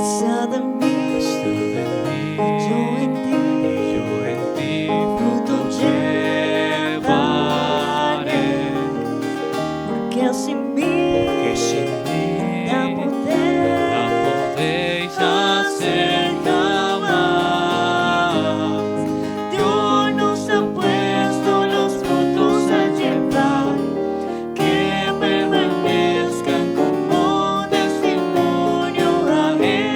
Pesada en mí, y yo en ti, fruto llevaré, porque sin mí nada podéis hacer jamás. Dios nos ha puesto los frutos a llevar, que permanezcan como testimonio a Él.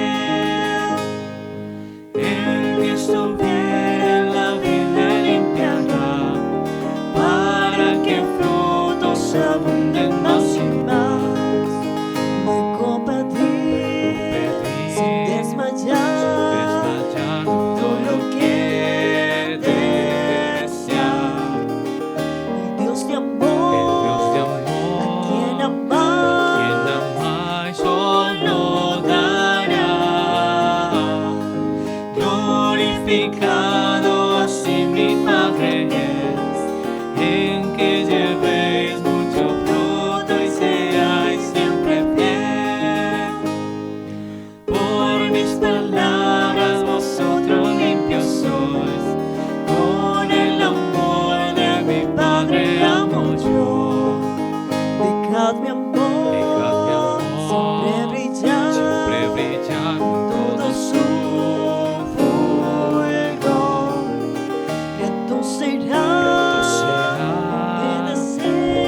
El que estuviera en la vida limpiará, para que frutos abunden más y más. Me compadrí sin desmayar, todo lo que desear. El Dios de amor, a quien amar solo dará. Glorificado así mi Padre es, en que llevéis mucho fruto y seáis siempre fiel. Por mis palabras vosotros limpios sois, con el amor de mi Padre amo yo. Dejad mi amor siempre brillar con todo su fulgor. Reducirá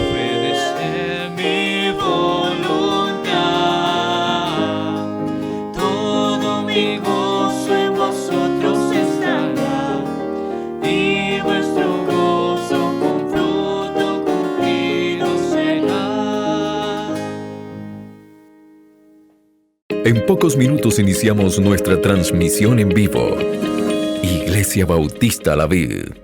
obedecer mi voluntad. Todo mi gozo en vosotros estará, y vuestro gozo con fruto cumplido será. En pocos minutos iniciamos nuestra transmisión en vivo. Iglesia Bautista La Vid.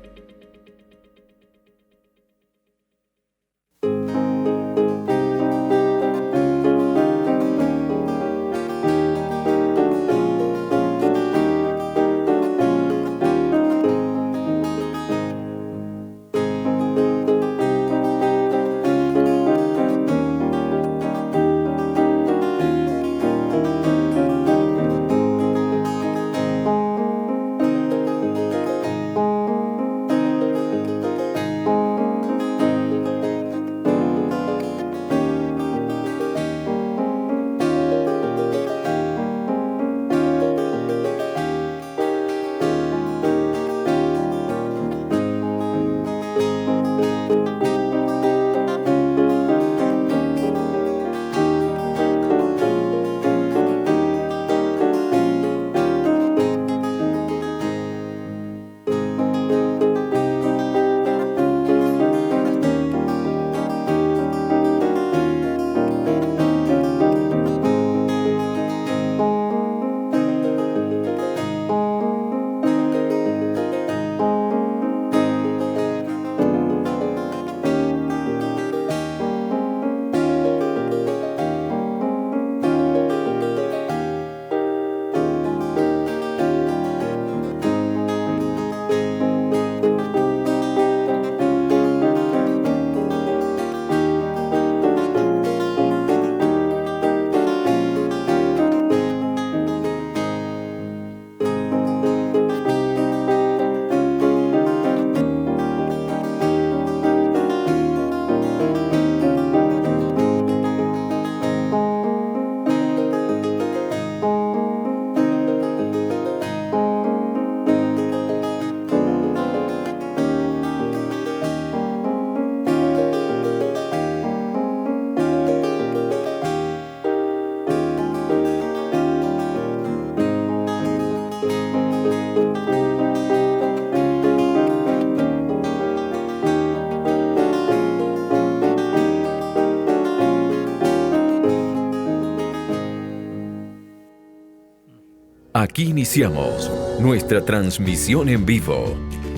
Aquí iniciamos nuestra transmisión en vivo.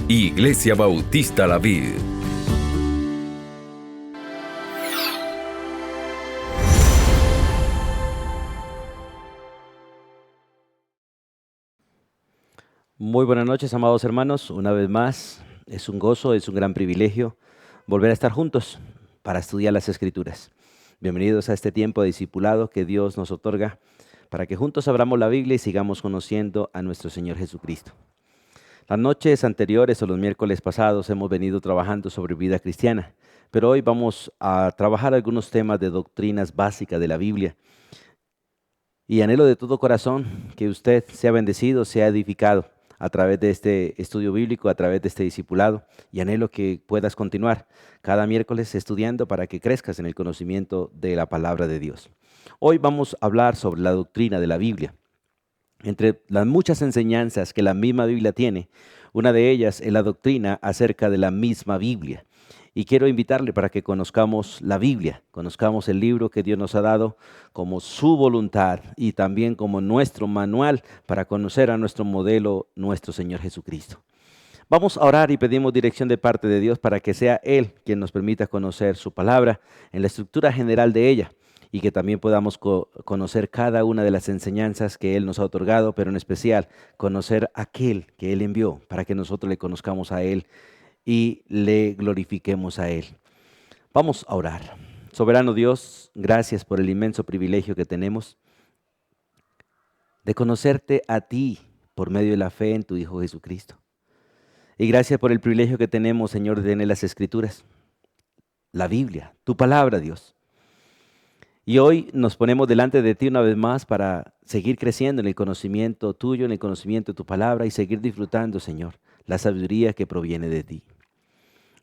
Iglesia Bautista La Vid. Muy buenas noches, amados hermanos. Una vez más, es un gozo, es un gran privilegio volver a estar juntos para estudiar las Escrituras. Bienvenidos a este tiempo de discipulado que Dios nos otorga para que juntos abramos la Biblia y sigamos conociendo a nuestro Señor Jesucristo. Las noches anteriores o los miércoles pasados hemos venido trabajando sobre vida cristiana, pero hoy vamos a trabajar algunos temas de doctrinas básicas de la Biblia. Y anhelo de todo corazón que usted sea bendecido, sea edificado a través de este estudio bíblico, a través de este discipulado, y anhelo que puedas continuar cada miércoles estudiando para que crezcas en el conocimiento de la palabra de Dios. Hoy vamos a hablar sobre la doctrina de la Biblia. Entre las muchas enseñanzas que la misma Biblia tiene, una de ellas es la doctrina acerca de la misma Biblia. Y quiero invitarle para que conozcamos la Biblia, conozcamos el libro que Dios nos ha dado como su voluntad y también como nuestro manual para conocer a nuestro modelo, nuestro Señor Jesucristo. Vamos a orar y pedimos dirección de parte de Dios para que sea Él quien nos permita conocer su palabra en la estructura general de ella y que también podamos conocer cada una de las enseñanzas que Él nos ha otorgado, pero en especial conocer a aquel que Él envió para que nosotros le conozcamos a Él y le glorifiquemos a Él. Vamos a orar. Soberano Dios, gracias por el inmenso privilegio que tenemos de conocerte a ti por medio de la fe en tu Hijo Jesucristo. Y gracias por el privilegio que tenemos, Señor, de tener las Escrituras, la Biblia, tu palabra, Dios. Y hoy nos ponemos delante de ti una vez más para seguir creciendo en el conocimiento tuyo, en el conocimiento de tu palabra y seguir disfrutando, Señor, la sabiduría que proviene de ti.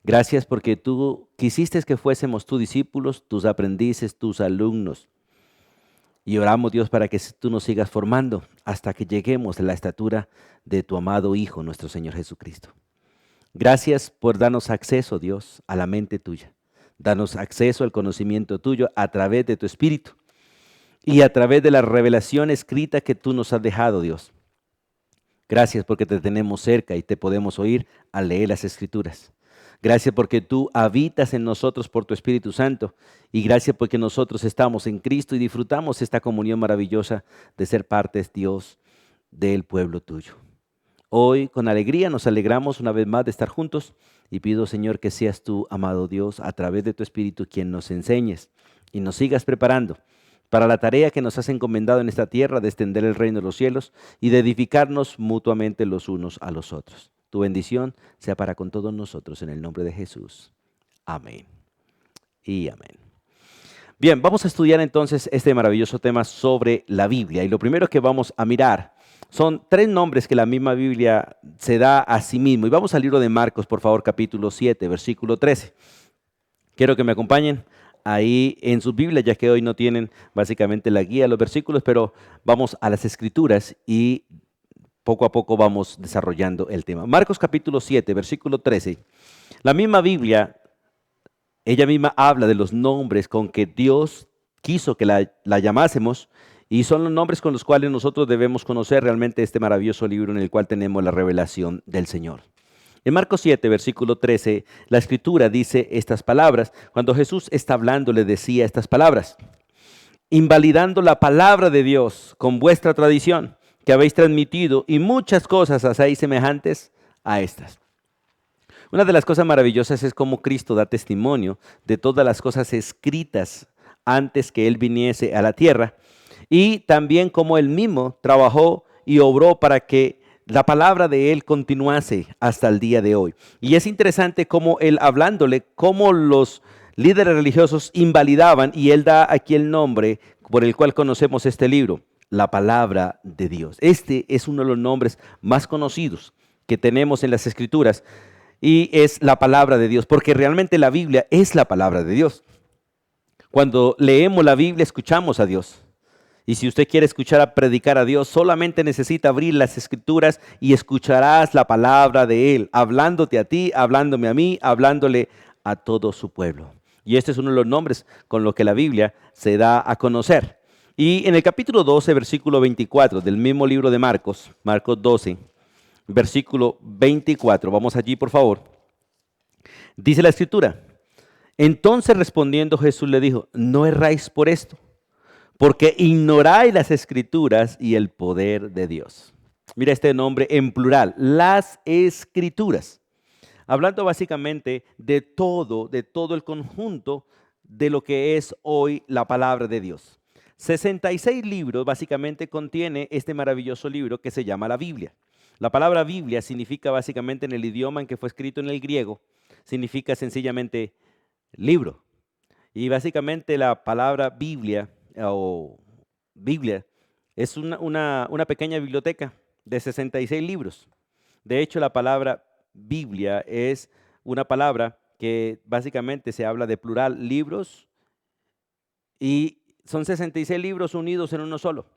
Gracias porque tú quisiste que fuésemos tus discípulos, tus aprendices, tus alumnos. Y oramos, Dios, para que tú nos sigas formando hasta que lleguemos a la estatura de tu amado Hijo, nuestro Señor Jesucristo. Gracias por darnos acceso, Dios, a la mente tuya. Danos acceso al conocimiento tuyo a través de tu Espíritu y a través de la revelación escrita que tú nos has dejado, Dios. Gracias porque te tenemos cerca y te podemos oír al leer las Escrituras. Gracias porque tú habitas en nosotros por tu Espíritu Santo y gracias porque nosotros estamos en Cristo y disfrutamos esta comunión maravillosa de ser partes, Dios, del pueblo tuyo. Hoy con alegría nos alegramos una vez más de estar juntos y pido, Señor, que seas tú, amado Dios, a través de tu Espíritu quien nos enseñes y nos sigas preparando para la tarea que nos has encomendado en esta tierra de extender el reino de los cielos y de edificarnos mutuamente los unos a los otros. Tu bendición sea para con todos nosotros en el nombre de Jesús. Amén y amén. Bien, vamos a estudiar entonces este maravilloso tema sobre la Biblia. Y lo primero que vamos a mirar son tres nombres que la misma Biblia se da a sí mismo. Y vamos al libro de Marcos, por favor, capítulo 7, versículo 13. Quiero que me acompañen ahí en sus Biblias, ya que hoy no tienen básicamente la guía de los versículos, pero vamos a las Escrituras y poco a poco vamos desarrollando el tema. Marcos capítulo 7, versículo 13. La misma Biblia, ella misma habla de los nombres con que Dios quiso que la llamásemos y son los nombres con los cuales nosotros debemos conocer realmente este maravilloso libro en el cual tenemos la revelación del Señor. En Marcos 7, versículo 13, la Escritura dice estas palabras. Cuando Jesús está hablando, le decía estas palabras: invalidando la palabra de Dios con vuestra tradición que habéis transmitido, y muchas cosas hacéis semejantes a estas. Una de las cosas maravillosas es cómo Cristo da testimonio de todas las cosas escritas antes que Él viniese a la tierra, y también cómo Él mismo trabajó y obró para que la palabra de Él continuase hasta el día de hoy. Y es interesante cómo Él hablándole, cómo los líderes religiosos invalidaban, y Él da aquí el nombre por el cual conocemos este libro: la palabra de Dios. Este es uno de los nombres más conocidos que tenemos en las Escrituras y es la palabra de Dios, porque realmente la Biblia es la palabra de Dios. Cuando leemos la Biblia escuchamos a Dios. Y si usted quiere escuchar a predicar a Dios, solamente necesita abrir las Escrituras y escucharás la palabra de Él, hablándote a ti, hablándome a mí, hablándole a todo su pueblo. Y este es uno de los nombres con los que la Biblia se da a conocer. Y en el capítulo 12, versículo 24 del mismo libro de Marcos, Marcos 12, versículo 24, vamos allí por favor. Dice la Escritura: entonces respondiendo Jesús le dijo: no erráis por esto, porque ignoráis las Escrituras y el poder de Dios. Mira este nombre en plural, las Escrituras. Hablando básicamente de todo el conjunto de lo que es hoy la palabra de Dios. 66 libros básicamente contiene este maravilloso libro que se llama la Biblia. La palabra Biblia significa básicamente en el idioma en que fue escrito en el griego, significa sencillamente libro. Y básicamente la palabra Biblia o Biblia es una pequeña biblioteca de 66 libros. De hecho, la palabra Biblia es una palabra que básicamente se habla de plural, libros, y son 66 libros unidos en uno solo.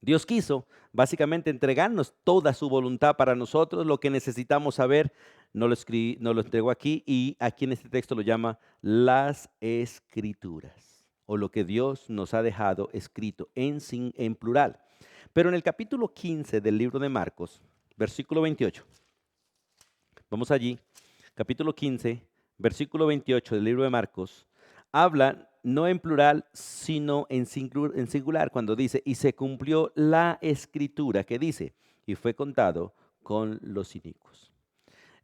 Dios quiso básicamente entregarnos toda su voluntad para nosotros, lo que necesitamos saber, nos lo entregó aquí y aquí en este texto lo llama las Escrituras, o lo que Dios nos ha dejado escrito en plural. Pero en el capítulo 15 del libro de Marcos, versículo 28, vamos allí, capítulo 15, versículo 28 del libro de Marcos, habla no en plural, sino en singular, cuando dice, y se cumplió la escritura que dice, y fue contado con los inicuos.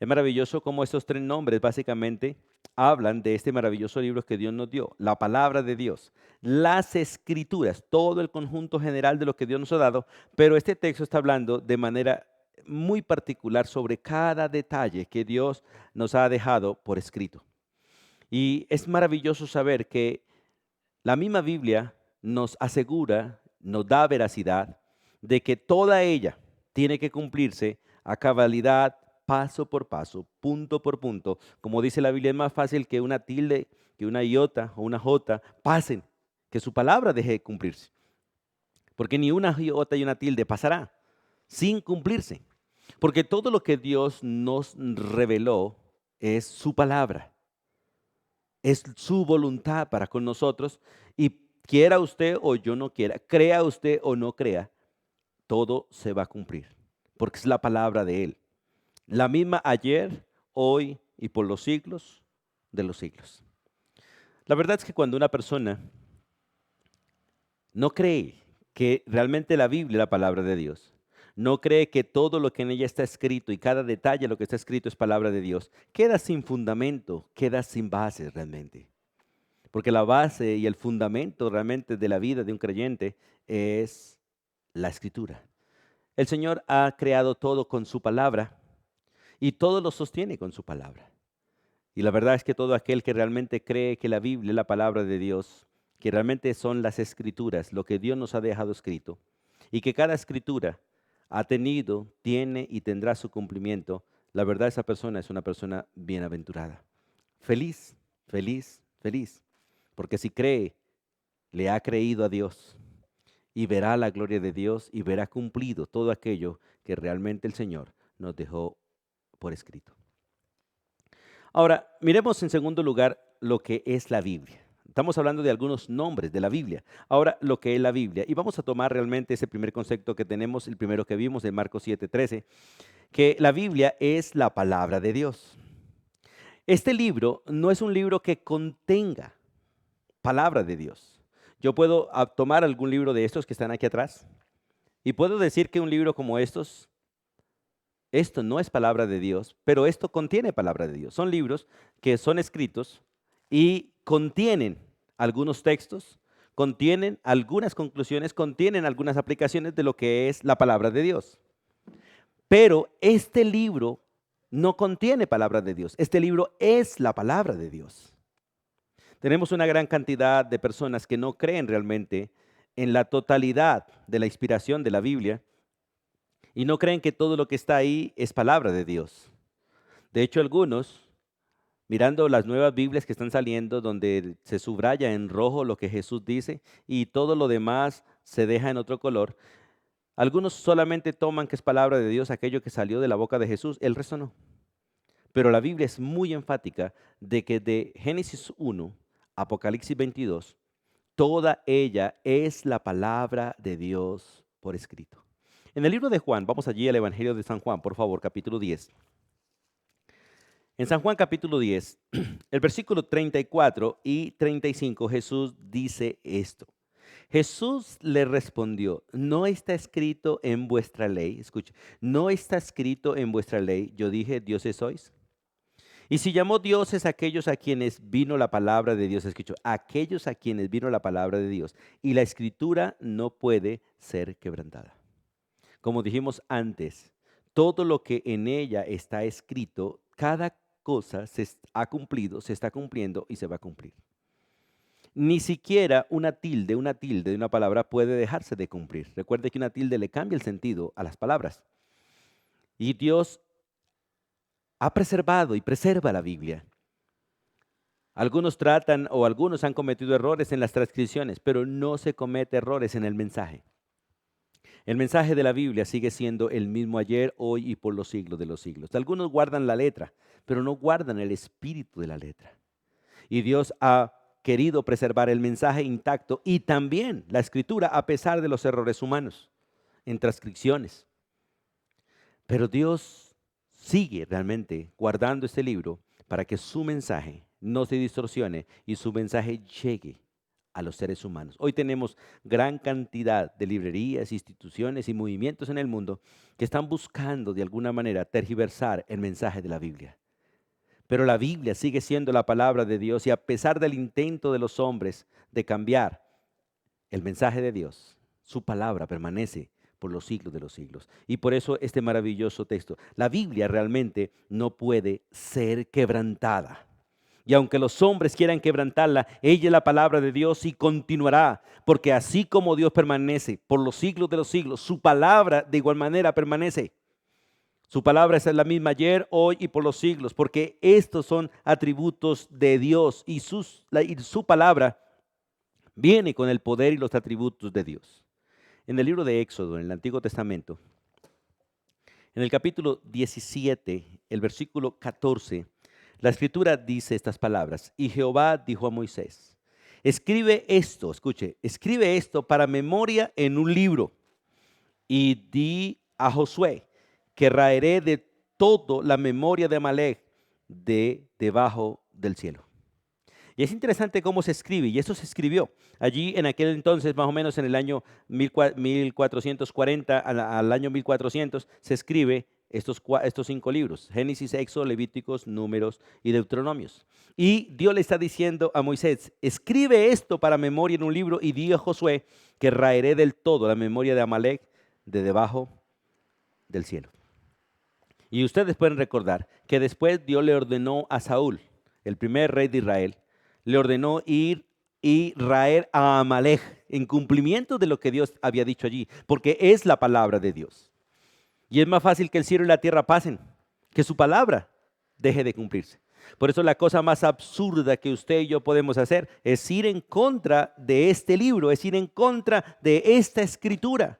Es maravilloso cómo estos tres nombres básicamente hablan de este maravilloso libro que Dios nos dio, la palabra de Dios, las escrituras, todo el conjunto general de lo que Dios nos ha dado, pero este texto está hablando de manera muy particular sobre cada detalle que Dios nos ha dejado por escrito. Y es maravilloso saber que la misma Biblia nos asegura, nos da veracidad de que toda ella tiene que cumplirse a cabalidad, paso por paso, punto por punto. Como dice la Biblia, es más fácil que una tilde, que una iota o una jota pasen, que su palabra deje de cumplirse. Porque ni una iota y una tilde pasará sin cumplirse. Porque todo lo que Dios nos reveló es su palabra. Es su voluntad para con nosotros y quiera usted o yo no quiera, crea usted o no crea, todo se va a cumplir, porque es la palabra de Él. La misma ayer, hoy y por los siglos de los siglos. La verdad es que cuando una persona no cree que realmente la Biblia es la palabra de Dios, no cree que todo lo que en ella está escrito y cada detalle de lo que está escrito es palabra de Dios, queda sin fundamento, queda sin base realmente. Porque la base y el fundamento realmente de la vida de un creyente es la Escritura. El Señor ha creado todo con su palabra y todo lo sostiene con su palabra. Y la verdad es que todo aquel que realmente cree que la Biblia es la palabra de Dios, que realmente son las Escrituras, lo que Dios nos ha dejado escrito, y que cada Escritura ha tenido, tiene y tendrá su cumplimiento, la verdad esa persona es una persona bienaventurada. Feliz, feliz, feliz. Porque si cree, le ha creído a Dios y verá la gloria de Dios y verá cumplido todo aquello que realmente el Señor nos dejó por escrito. Ahora, miremos en segundo lugar lo que es la Biblia. Estamos hablando de algunos nombres de la Biblia. Ahora, lo que es la Biblia. Y vamos a tomar realmente ese primer concepto que tenemos, el primero que vimos en Marcos 7:13, que la Biblia es la palabra de Dios. Este libro no es un libro que contenga palabra de Dios. Yo puedo tomar algún libro de estos que están aquí atrás y puedo decir que un libro como estos, esto no es palabra de Dios, pero esto contiene palabra de Dios. Son libros que son escritos y contienen algunos textos, contienen algunas conclusiones, contienen algunas aplicaciones de lo que es la palabra de Dios. Pero este libro no contiene palabra de Dios. Este libro es la palabra de Dios. Tenemos una gran cantidad de personas que no creen realmente en la totalidad de la inspiración de la Biblia y no creen que todo lo que está ahí es palabra de Dios. De hecho, algunos, mirando las nuevas Biblias que están saliendo, donde se subraya en rojo lo que Jesús dice y todo lo demás se deja en otro color, algunos solamente toman que es palabra de Dios aquello que salió de la boca de Jesús, el resto no. Pero la Biblia es muy enfática de que de Génesis 1, Apocalipsis 22, toda ella es la palabra de Dios por escrito. En el libro de Juan, vamos allí al Evangelio de San Juan, por favor, capítulo 10. En San Juan capítulo 10, el versículo 34 y 35, Jesús dice esto. Jesús le respondió, ¿no está escrito en vuestra ley? Escuche, ¿no está escrito en vuestra ley? Yo dije, dioses sois. Y si llamó dioses a aquellos a quienes vino la palabra de Dios, escucho, aquellos a quienes vino la palabra de Dios, y la escritura no puede ser quebrantada. Como dijimos antes, todo lo que en ella está escrito, cada cosa ha cumplido, se está cumpliendo y se va a cumplir. Ni siquiera una tilde de una palabra puede dejarse de cumplir. Recuerde que una tilde le cambia el sentido a las palabras. Y Dios ha preservado y preserva la Biblia. Algunos tratan o algunos han cometido errores en las transcripciones, pero no se comete errores en el mensaje. El mensaje de la Biblia sigue siendo el mismo ayer, hoy y por los siglos de los siglos. Algunos guardan la letra, pero no guardan el espíritu de la letra. Y Dios ha querido preservar el mensaje intacto y también la escritura a pesar de los errores humanos en transcripciones. Pero Dios sigue realmente guardando este libro para que su mensaje no se distorsione y su mensaje llegue a los seres humanos. Hoy tenemos gran cantidad de librerías, instituciones y movimientos en el mundo que están buscando de alguna manera tergiversar el mensaje de la Biblia. Pero la Biblia sigue siendo la palabra de Dios y a pesar del intento de los hombres de cambiar el mensaje de Dios, su palabra permanece por los siglos de los siglos. Y por eso este maravilloso texto, la Biblia realmente no puede ser quebrantada. Y aunque los hombres quieran quebrantarla, ella es la palabra de Dios y continuará, porque así como Dios permanece por los siglos de los siglos, su palabra de igual manera permanece. Su palabra es la misma ayer, hoy y por los siglos, porque estos son atributos de Dios y su palabra viene con el poder y los atributos de Dios. En el libro de Éxodo, en el Antiguo Testamento, en el capítulo 17, el versículo 14, la Escritura dice estas palabras: y Jehová dijo a Moisés, escribe esto, escuche, escribe esto para memoria en un libro y di a Josué que raeré de todo la memoria de Amalek de debajo del cielo. Y es interesante cómo se escribe, y eso se escribió allí en aquel entonces, más o menos en el año 1440 al año 1400, se escribe estos 5 libros: Génesis, Éxodo, Levíticos, Números y Deuteronomios. Y Dios le está diciendo a Moisés, escribe esto para memoria en un libro y di a Josué que raeré del todo la memoria de Amalek de debajo del cielo. Y ustedes pueden recordar que después Dios le ordenó a Saúl, el primer rey de Israel, le ordenó ir y raer a Amalek en cumplimiento de lo que Dios había dicho allí, porque es la palabra de Dios. Y es más fácil que el cielo y la tierra pasen, que su palabra deje de cumplirse. Por eso la cosa más absurda que usted y yo podemos hacer es ir en contra de este libro, es ir en contra de esta escritura.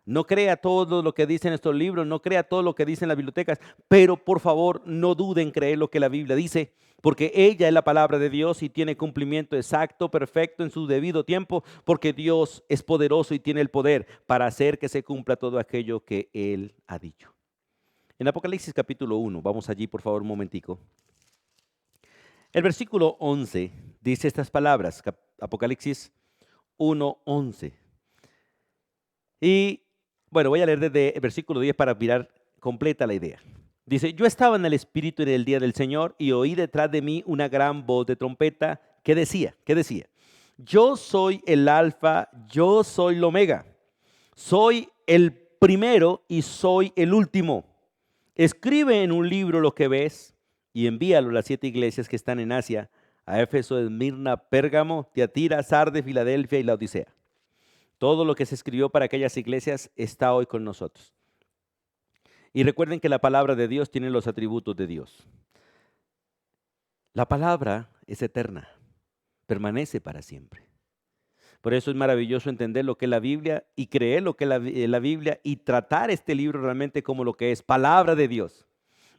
No crea todo lo que dicen estos libros, no crea todo lo que dicen las bibliotecas, pero por favor no duden en creer lo que la Biblia dice, porque ella es la palabra de Dios y tiene cumplimiento exacto, perfecto en su debido tiempo, porque Dios es poderoso y tiene el poder para hacer que se cumpla todo aquello que Él ha dicho. En Apocalipsis capítulo 1, vamos allí por favor un momentico. El versículo 11 dice estas palabras, Apocalipsis 1:11. Y bueno, voy a leer desde el versículo 10 para mirar completa la idea. Dice, yo estaba en el Espíritu en el día del Señor y oí detrás de mí una gran voz de trompeta que decía, yo soy el Alfa, yo soy el Omega, soy el primero y soy el último. Escribe en un libro lo que ves y envíalo a las 7 iglesias que están en Asia, a Éfeso, Esmirna, Pérgamo, Tiatira, Sardes, Filadelfia y la Odisea. Todo lo que se escribió para aquellas iglesias está hoy con nosotros. Y recuerden que la palabra de Dios tiene los atributos de Dios. La palabra es eterna, permanece para siempre. Por eso es maravilloso entender lo que es la Biblia y creer lo que es la Biblia y tratar este libro realmente como lo que es palabra de Dios.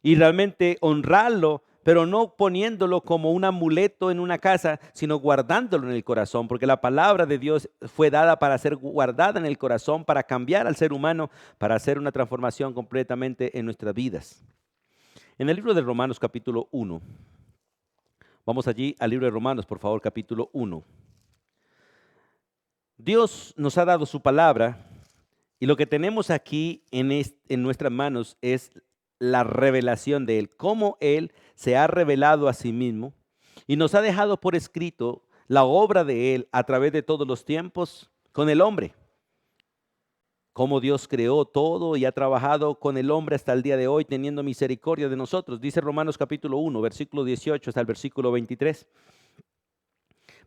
Y realmente honrarlo, pero no poniéndolo como un amuleto en una casa, sino guardándolo en el corazón, porque la palabra de Dios fue dada para ser guardada en el corazón, para cambiar al ser humano, para hacer una transformación completamente en nuestras vidas. En el libro de Romanos capítulo 1, vamos allí al libro de Romanos, por favor, capítulo 1. Dios nos ha dado su palabra y lo que tenemos aquí en nuestras manos es la revelación de Él, cómo Él se ha revelado a sí mismo y nos ha dejado por escrito la obra de Él a través de todos los tiempos con el hombre. Cómo Dios creó todo y ha trabajado con el hombre hasta el día de hoy, teniendo misericordia de nosotros. Dice Romanos capítulo 1, versículo 18 hasta el versículo 23.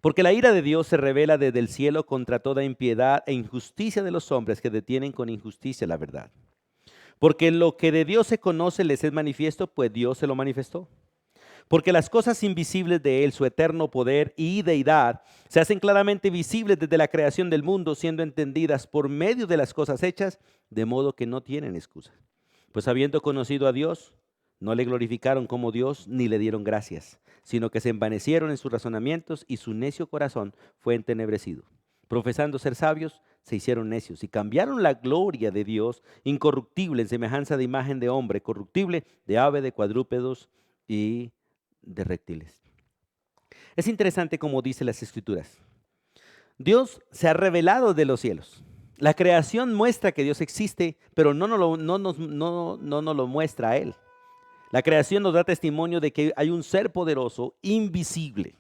Porque la ira de Dios se revela desde el cielo contra toda impiedad e injusticia de los hombres que detienen con injusticia la verdad. Porque lo que de Dios se conoce les es manifiesto, pues Dios se lo manifestó. Porque las cosas invisibles de Él, su eterno poder y deidad, se hacen claramente visibles desde la creación del mundo, siendo entendidas por medio de las cosas hechas, de modo que no tienen excusa. Pues habiendo conocido a Dios, no le glorificaron como Dios ni le dieron gracias, sino que se envanecieron en sus razonamientos y su necio corazón fue entenebrecido. Profesando ser sabios, se hicieron necios y cambiaron la gloria de Dios incorruptible en semejanza de imagen de hombre, corruptible, de ave, de cuadrúpedos y de reptiles. Es interesante como dice las Escrituras. Dios se ha revelado de los cielos. La creación muestra que Dios existe, pero no nos lo muestra a Él. La creación nos da testimonio de que hay un ser poderoso, invisible.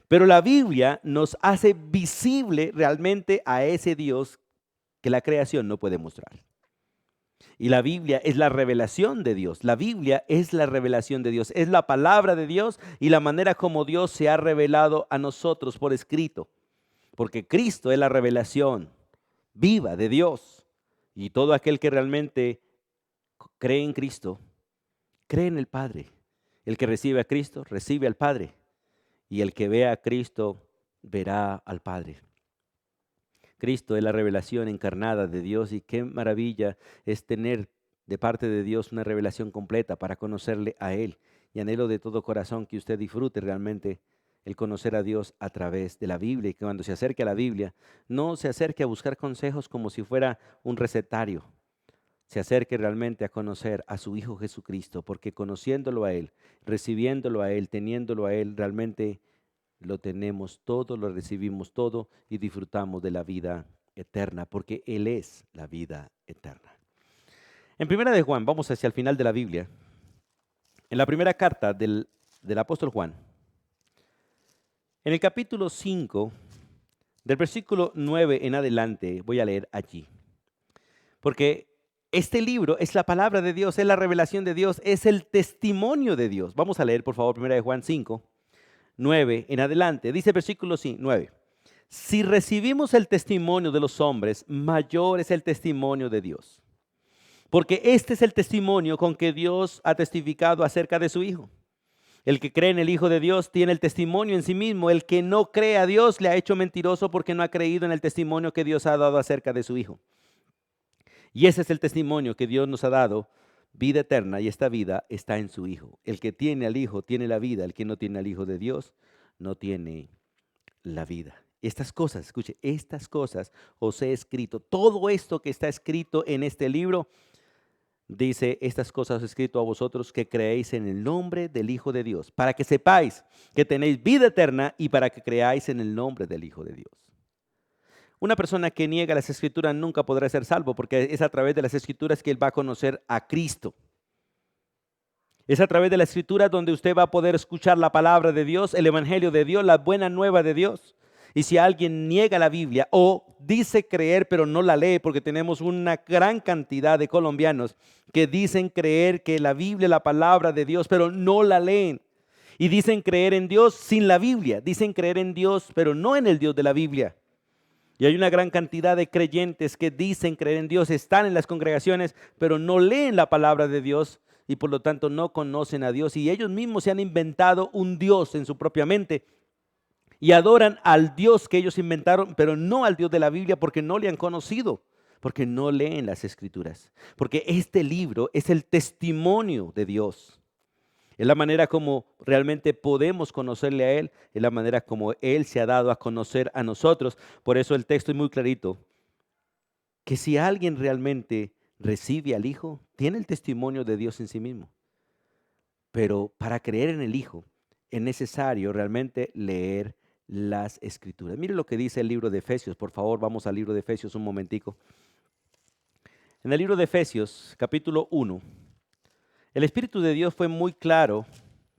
Pero la Biblia nos hace visible realmente a ese Dios que la creación no puede mostrar. Y la Biblia es la revelación de Dios. La Biblia es la revelación de Dios. Es la palabra de Dios y la manera como Dios se ha revelado a nosotros por escrito. Porque Cristo es la revelación viva de Dios. Y todo aquel que realmente cree en Cristo, cree en el Padre. El que recibe a Cristo, recibe al Padre. Y el que vea a Cristo, verá al Padre. Cristo es la revelación encarnada de Dios y qué maravilla es tener de parte de Dios una revelación completa para conocerle a Él. Y anhelo de todo corazón que usted disfrute realmente el conocer a Dios a través de la Biblia y que cuando se acerque a la Biblia no se acerque a buscar consejos como si fuera un recetario. Se acerque realmente a conocer a su Hijo Jesucristo, porque conociéndolo a Él, recibiéndolo a Él, teniéndolo a Él, realmente lo tenemos todo, lo recibimos todo y disfrutamos de la vida eterna, porque Él es la vida eterna. En primera de Juan, vamos hacia el final de la Biblia, en la primera carta del apóstol Juan, en el capítulo 5, del versículo 9 en adelante, voy a leer allí, porque este libro es la palabra de Dios, es la revelación de Dios, es el testimonio de Dios. Vamos a leer, por favor, primera de Juan 5. 9 en adelante, dice el versículo 9, si recibimos el testimonio de los hombres, mayor es el testimonio de Dios, porque este es el testimonio con que Dios ha testificado acerca de su Hijo. El que cree en el Hijo de Dios tiene el testimonio en sí mismo, el que no cree a Dios le ha hecho mentiroso porque no ha creído en el testimonio que Dios ha dado acerca de su Hijo. Y ese es el testimonio que Dios nos ha dado, vida eterna, y esta vida está en su Hijo. El que tiene al Hijo tiene la vida, el que no tiene al Hijo de Dios no tiene la vida. Estas cosas, escuche, estas cosas os he escrito. Todo esto que está escrito en este libro, dice, estas cosas os he escrito a vosotros que creéis en el nombre del Hijo de Dios, para que sepáis que tenéis vida eterna y para que creáis en el nombre del Hijo de Dios. Una persona que niega las Escrituras nunca podrá ser salvo, porque es a través de las Escrituras que él va a conocer a Cristo. Es a través de la Escritura donde usted va a poder escuchar la palabra de Dios, el Evangelio de Dios, la buena nueva de Dios. Y si alguien niega la Biblia o dice creer pero no la lee, porque tenemos una gran cantidad de colombianos que dicen creer que la Biblia es la palabra de Dios, pero no la leen. Y dicen creer en Dios sin la Biblia. Dicen creer en Dios, pero no en el Dios de la Biblia. Y hay una gran cantidad de creyentes que dicen creer en Dios, están en las congregaciones, pero no leen la palabra de Dios y por lo tanto no conocen a Dios. Y ellos mismos se han inventado un Dios en su propia mente y adoran al Dios que ellos inventaron, pero no al Dios de la Biblia porque no le han conocido, porque no leen las Escrituras. Porque este libro es el testimonio de Dios. Es la manera como realmente podemos conocerle a Él, es la manera como Él se ha dado a conocer a nosotros. Por eso el texto es muy clarito, que si alguien realmente recibe al Hijo, tiene el testimonio de Dios en sí mismo. Pero para creer en el Hijo es necesario realmente leer las Escrituras. Mire lo que dice el libro de Efesios, por favor, vamos al libro de Efesios un momentico. En el libro de Efesios, capítulo 1. El Espíritu de Dios fue muy claro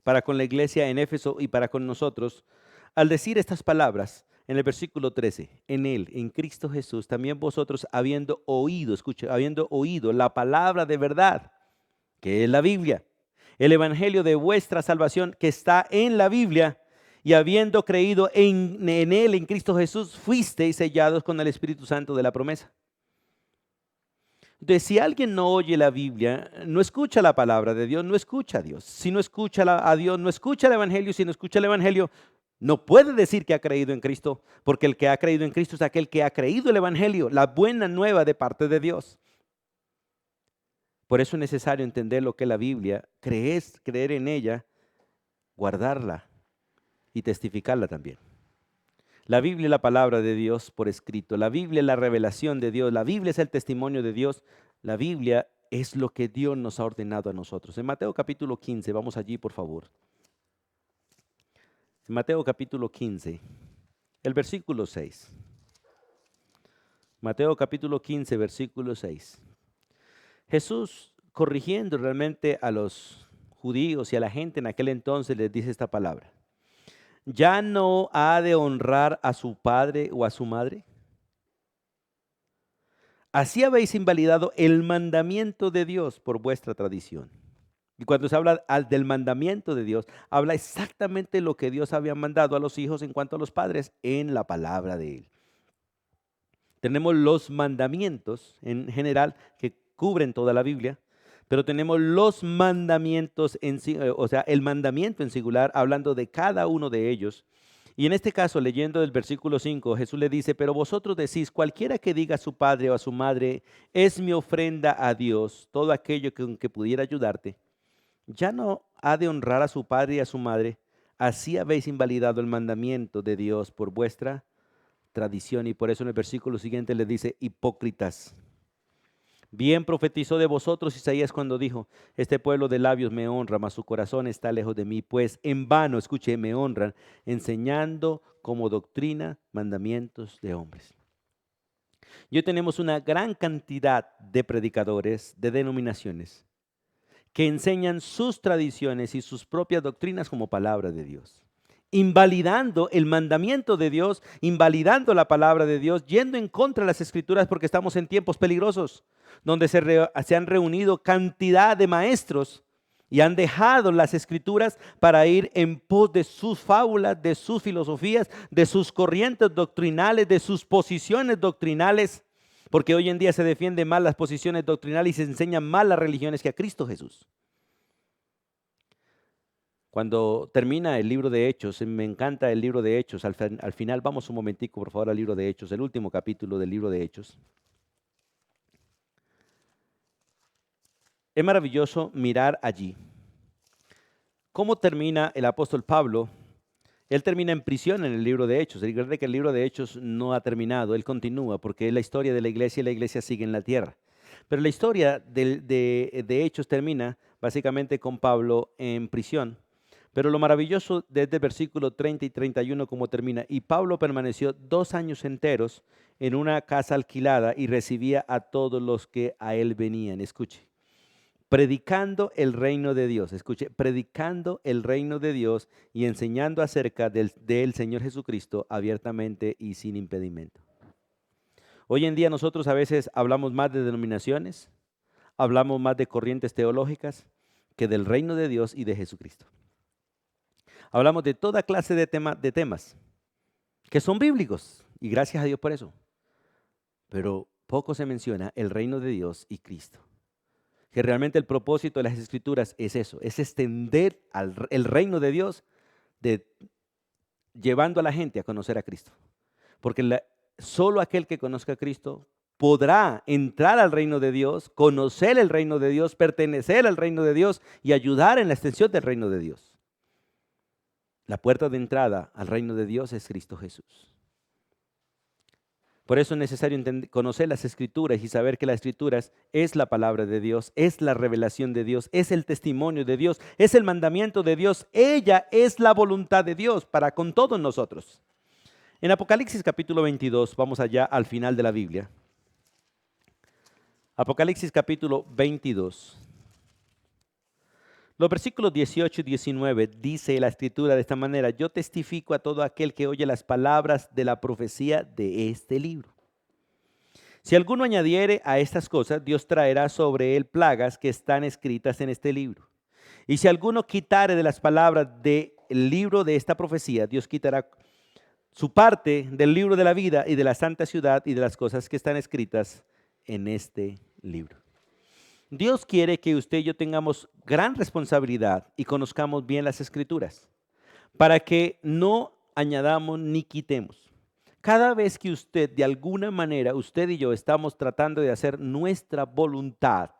para con la iglesia en Éfeso y para con nosotros al decir estas palabras en el versículo 13. En Él, en Cristo Jesús, también vosotros habiendo oído, escuche, habiendo oído la palabra de verdad, que es la Biblia, el evangelio de vuestra salvación que está en la Biblia, y habiendo creído en Él, en Cristo Jesús, fuisteis sellados con el Espíritu Santo de la promesa. Entonces, si alguien no oye la Biblia, no escucha la palabra de Dios, no escucha a Dios. Si no escucha a Dios, no escucha el Evangelio. Si no escucha el Evangelio, no puede decir que ha creído en Cristo, porque el que ha creído en Cristo es aquel que ha creído el Evangelio, la buena nueva de parte de Dios. Por eso es necesario entender lo que es la Biblia, creer en ella, guardarla y testificarla también. La Biblia es la palabra de Dios por escrito. La Biblia es la revelación de Dios. La Biblia es el testimonio de Dios. La Biblia es lo que Dios nos ha ordenado a nosotros. En Mateo capítulo 15, vamos allí por favor. En Mateo capítulo 15, el versículo 6. Mateo capítulo 15, versículo 6. Jesús, corrigiendo realmente a los judíos y a la gente en aquel entonces, les dice esta palabra. ¿Ya no ha de honrar a su padre o a su madre? Así habéis invalidado el mandamiento de Dios por vuestra tradición. Y cuando se habla del mandamiento de Dios, habla exactamente lo que Dios había mandado a los hijos en cuanto a los padres en la palabra de Él. Tenemos los mandamientos en general que cubren toda la Biblia, pero tenemos los mandamientos, o sea, el mandamiento en singular, hablando de cada uno de ellos. Y en este caso, leyendo el versículo 5, Jesús le dice, pero vosotros decís, cualquiera que diga a su padre o a su madre, es mi ofrenda a Dios, todo aquello que pudiera ayudarte, ya no ha de honrar a su padre y a su madre, así habéis invalidado el mandamiento de Dios por vuestra tradición. Y por eso en el versículo siguiente le dice, hipócritas. Bien profetizó de vosotros Isaías cuando dijo, este pueblo de labios me honra, mas su corazón está lejos de mí, pues en vano, escuche, me honran, enseñando como doctrina mandamientos de hombres. Y hoy tenemos una gran cantidad de predicadores, de denominaciones, que enseñan sus tradiciones y sus propias doctrinas como palabra de Dios, invalidando el mandamiento de Dios, invalidando la palabra de Dios, yendo en contra de las Escrituras porque estamos en tiempos peligrosos, donde se han reunido cantidad de maestros y han dejado las Escrituras para ir en pos de sus fábulas, de sus filosofías, de sus corrientes doctrinales, de sus posiciones doctrinales, porque hoy en día se defienden mal las posiciones doctrinales y se enseñan mal las religiones que a Cristo Jesús. Cuando termina el libro de Hechos, me encanta el libro de Hechos, al final vamos un momentico por favor al libro de Hechos, el último capítulo del libro de Hechos. Es maravilloso mirar allí cómo termina el apóstol Pablo. Él termina en prisión en el libro de Hechos. Recuerde que el libro de Hechos no ha terminado, él continúa porque es la historia de la iglesia y la iglesia sigue en la tierra. Pero la historia de Hechos termina básicamente con Pablo en prisión. Pero lo maravilloso desde el versículo 30 y 31 como termina. Y Pablo permaneció 2 años enteros en una casa alquilada y recibía a todos los que a él venían. Escuche. Predicando el reino de Dios, escuche, predicando el reino de Dios y enseñando acerca del Señor Jesucristo abiertamente y sin impedimento. Hoy en día nosotros a veces hablamos más de denominaciones, hablamos más de corrientes teológicas que del reino de Dios y de Jesucristo. Hablamos de toda clase de temas que son bíblicos y gracias a Dios por eso. Pero poco se menciona el reino de Dios y Cristo. Que realmente el propósito de las Escrituras es eso, es extender el reino de Dios, llevando a la gente a conocer a Cristo. Porque solo aquel que conozca a Cristo podrá entrar al reino de Dios, conocer el reino de Dios, pertenecer al reino de Dios y ayudar en la extensión del reino de Dios. La puerta de entrada al reino de Dios es Cristo Jesús. Por eso es necesario conocer las Escrituras y saber que las Escrituras es la palabra de Dios, es la revelación de Dios, es el testimonio de Dios, es el mandamiento de Dios. Ella es la voluntad de Dios para con todos nosotros. En Apocalipsis capítulo 22, vamos allá al final de la Biblia. Apocalipsis capítulo 22. Los versículos 18 y 19 dice la escritura de esta manera: yo testifico a todo aquel que oye las palabras de la profecía de este libro. Si alguno añadiere a estas cosas, Dios traerá sobre él plagas que están escritas en este libro. Y si alguno quitare de las palabras del libro de esta profecía, Dios quitará su parte del libro de la vida y de la santa ciudad y de las cosas que están escritas en este libro. Dios quiere que usted y yo tengamos gran responsabilidad y conozcamos bien las escrituras para que no añadamos ni quitemos. Cada vez que usted, de alguna manera, usted y yo estamos tratando de hacer nuestra voluntad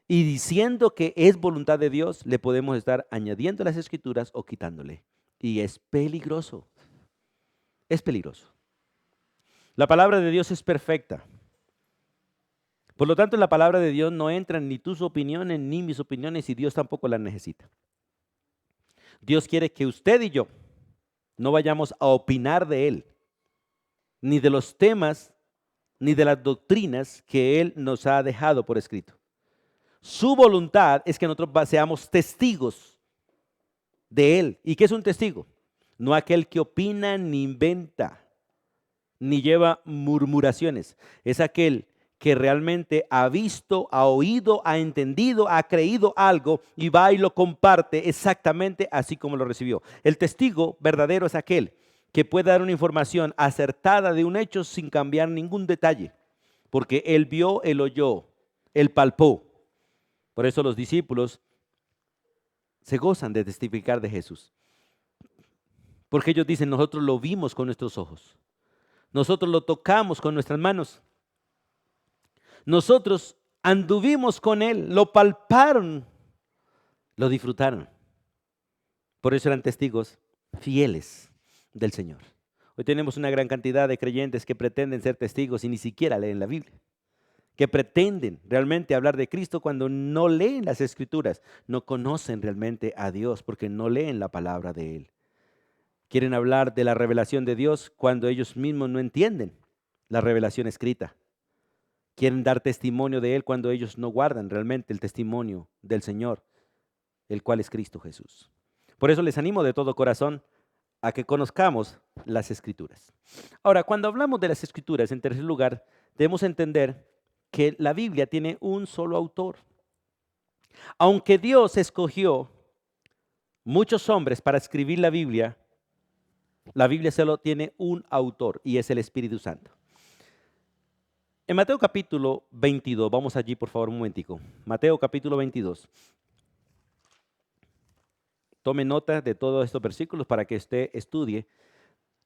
y diciendo que es voluntad de Dios, le podemos estar añadiendo las escrituras o quitándole. Y es peligroso. Es peligroso. La palabra de Dios es perfecta. Por lo tanto, en la palabra de Dios no entran ni tus opiniones ni mis opiniones y Dios tampoco las necesita. Dios quiere que usted y yo no vayamos a opinar de Él, ni de los temas, ni de las doctrinas que Él nos ha dejado por escrito. Su voluntad es que nosotros seamos testigos de Él. ¿Y qué es un testigo? No aquel que opina ni inventa, ni lleva murmuraciones. Es aquel que realmente ha visto, ha oído, ha entendido, ha creído algo y va y lo comparte exactamente así como lo recibió. El testigo verdadero es aquel que puede dar una información acertada de un hecho sin cambiar ningún detalle, porque él vio, él oyó, él palpó. Por eso los discípulos se gozan de testificar de Jesús, porque ellos dicen: nosotros lo vimos con nuestros ojos, nosotros lo tocamos con nuestras manos, nosotros anduvimos con Él, lo palparon, lo disfrutaron. Por eso eran testigos fieles del Señor. Hoy tenemos una gran cantidad de creyentes que pretenden ser testigos y ni siquiera leen la Biblia, que pretenden realmente hablar de Cristo cuando no leen las Escrituras, no conocen realmente a Dios porque no leen la palabra de Él. Quieren hablar de la revelación de Dios cuando ellos mismos no entienden la revelación escrita. Quieren dar testimonio de Él cuando ellos no guardan realmente el testimonio del Señor, el cual es Cristo Jesús. Por eso les animo de todo corazón a que conozcamos las Escrituras. Ahora, cuando hablamos de las Escrituras, en tercer lugar, debemos entender que la Biblia tiene un solo autor. Aunque Dios escogió muchos hombres para escribir la Biblia solo tiene un autor y es el Espíritu Santo. En Mateo capítulo 22, vamos allí por favor un momentico. Mateo capítulo 22. Tome nota de todos estos versículos para que usted estudie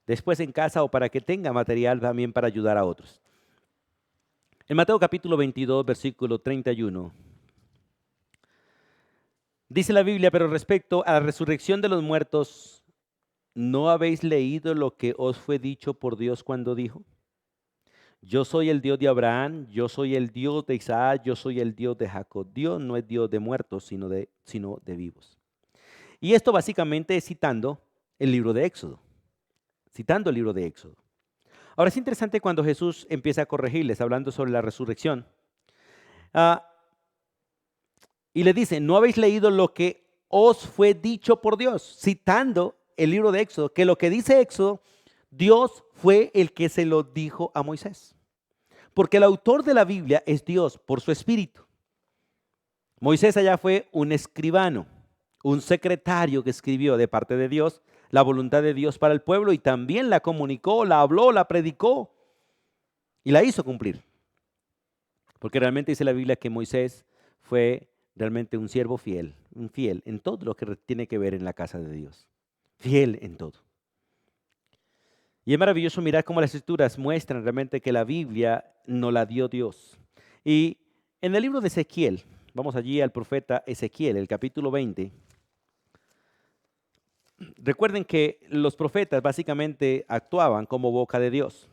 después en casa o para que tenga material también para ayudar a otros. En Mateo capítulo 22, versículo 31, dice la Biblia: pero respecto a la resurrección de los muertos, ¿no habéis leído lo que os fue dicho por Dios cuando dijo: yo soy el Dios de Abraham, yo soy el Dios de Isaac, yo soy el Dios de Jacob? Dios no es Dios de muertos, sino de vivos. Y esto básicamente es citando el libro de Éxodo. Ahora es interesante cuando Jesús empieza a corregirles, hablando sobre la resurrección. Y le dice: ¿no habéis leído lo que os fue dicho por Dios? Citando el libro de Éxodo, que lo que dice Éxodo, Dios fue el que se lo dijo a Moisés. Porque el autor de la Biblia es Dios por su Espíritu. Moisés allá fue un escribano, un secretario que escribió de parte de Dios la voluntad de Dios para el pueblo y también la comunicó, la habló, la predicó y la hizo cumplir. Porque realmente dice la Biblia que Moisés fue realmente un siervo fiel, un fiel en todo lo que tiene que ver en la casa de Dios. Fiel en todo. Y es maravilloso mirar cómo las Escrituras muestran realmente que la Biblia nos la dio Dios. Y en el libro de Ezequiel, vamos allí al profeta Ezequiel, el capítulo 20. Recuerden que los profetas básicamente actuaban como boca de Dios.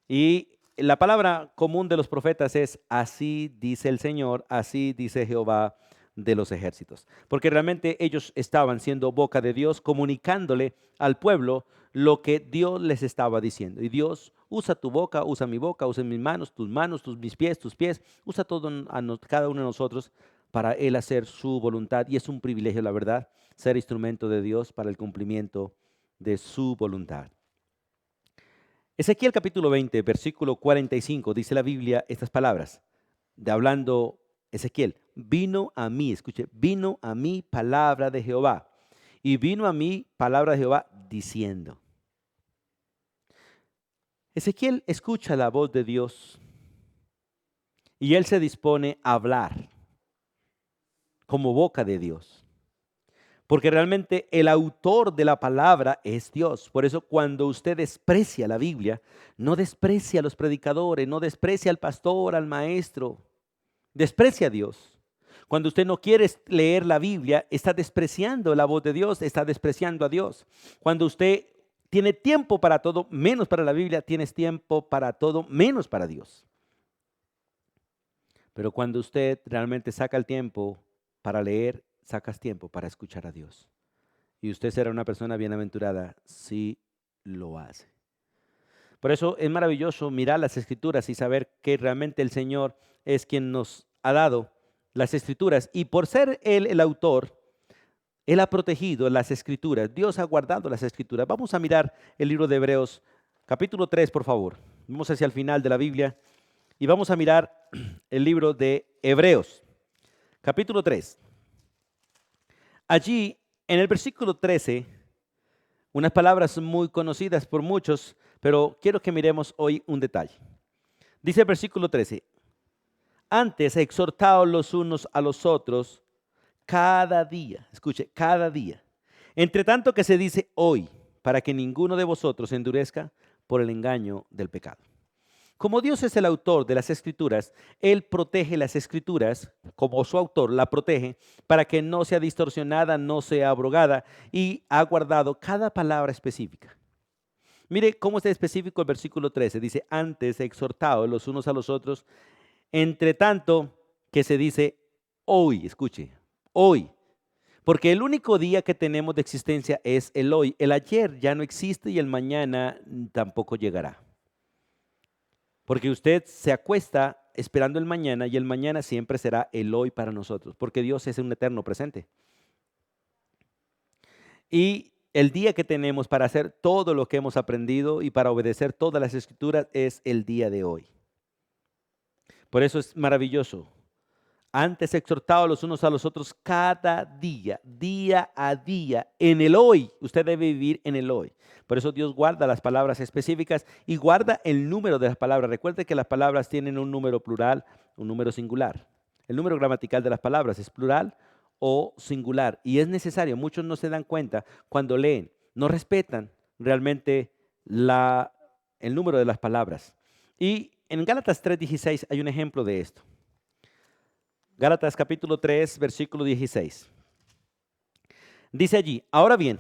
Y la palabra común de los profetas es: así dice el Señor, así dice Jehová de los ejércitos. Porque realmente ellos estaban siendo boca de Dios, comunicándole al pueblo lo que Dios les estaba diciendo. Y Dios usa tu boca, usa mi boca, usa mis manos, tus mis pies, usa todo cada uno de nosotros para Él hacer su voluntad. Y es un privilegio, la verdad, ser instrumento de Dios para el cumplimiento de su voluntad. Ezequiel capítulo 20, versículo 45, dice la Biblia estas palabras, de hablando Ezequiel: vino a mí, escuche, vino a mí palabra de Jehová, y vino a mí palabra de Jehová diciendo. Ezequiel escucha la voz de Dios y él se dispone a hablar como boca de Dios. Porque realmente el autor de la palabra es Dios. Por eso cuando usted desprecia la Biblia, no desprecia a los predicadores, no desprecia al pastor, al maestro, desprecia a Dios. Cuando usted no quiere leer la Biblia, está despreciando la voz de Dios, está despreciando a Dios. Cuando usted tiene tiempo para todo, menos para la Biblia, tienes tiempo para todo, menos para Dios. Pero cuando usted realmente saca el tiempo para leer, sacas tiempo para escuchar a Dios. Y usted será una persona bienaventurada si lo hace. Por eso es maravilloso mirar las Escrituras y saber que realmente el Señor es quien nos ha dado las Escrituras. Y por ser Él el autor, Él ha protegido las Escrituras. Dios ha guardado las Escrituras. Vamos a mirar el libro de Hebreos, capítulo 3, por favor. Vamos hacia el final de la Biblia y vamos a mirar el libro de Hebreos, capítulo 3. Allí, en el versículo 13, unas palabras muy conocidas por muchos, pero quiero que miremos hoy un detalle. Dice el versículo 13, antes exhortaos los unos a los otros cada día, escuche, cada día, entre tanto que se dice hoy, para que ninguno de vosotros se endurezca por el engaño del pecado. Como Dios es el autor de las Escrituras, Él protege las Escrituras, como su autor la protege, para que no sea distorsionada, no sea abrogada, y ha guardado cada palabra específica. Mire cómo está específico el versículo 13. Dice, antes exhortaos los unos a los otros, entre tanto que se dice hoy, escuche, hoy. Porque el único día que tenemos de existencia es el hoy. El ayer ya no existe y el mañana tampoco llegará. Porque usted se acuesta esperando el mañana y el mañana siempre será el hoy para nosotros, porque Dios es un eterno presente. Y el día que tenemos para hacer todo lo que hemos aprendido y para obedecer todas las Escrituras es el día de hoy. Por eso es maravilloso. Antes exhortados los unos a los otros cada día, día a día, en el hoy. Usted debe vivir en el hoy. Por eso Dios guarda las palabras específicas y guarda el número de las palabras. Recuerde que las palabras tienen un número plural, un número singular. El número gramatical de las palabras es plural o singular. Y es necesario, muchos no se dan cuenta cuando leen, no respetan realmente el número de las palabras. Y en Gálatas 3:16 hay un ejemplo de esto. Gálatas capítulo 3, versículo 16. Dice allí, ahora bien,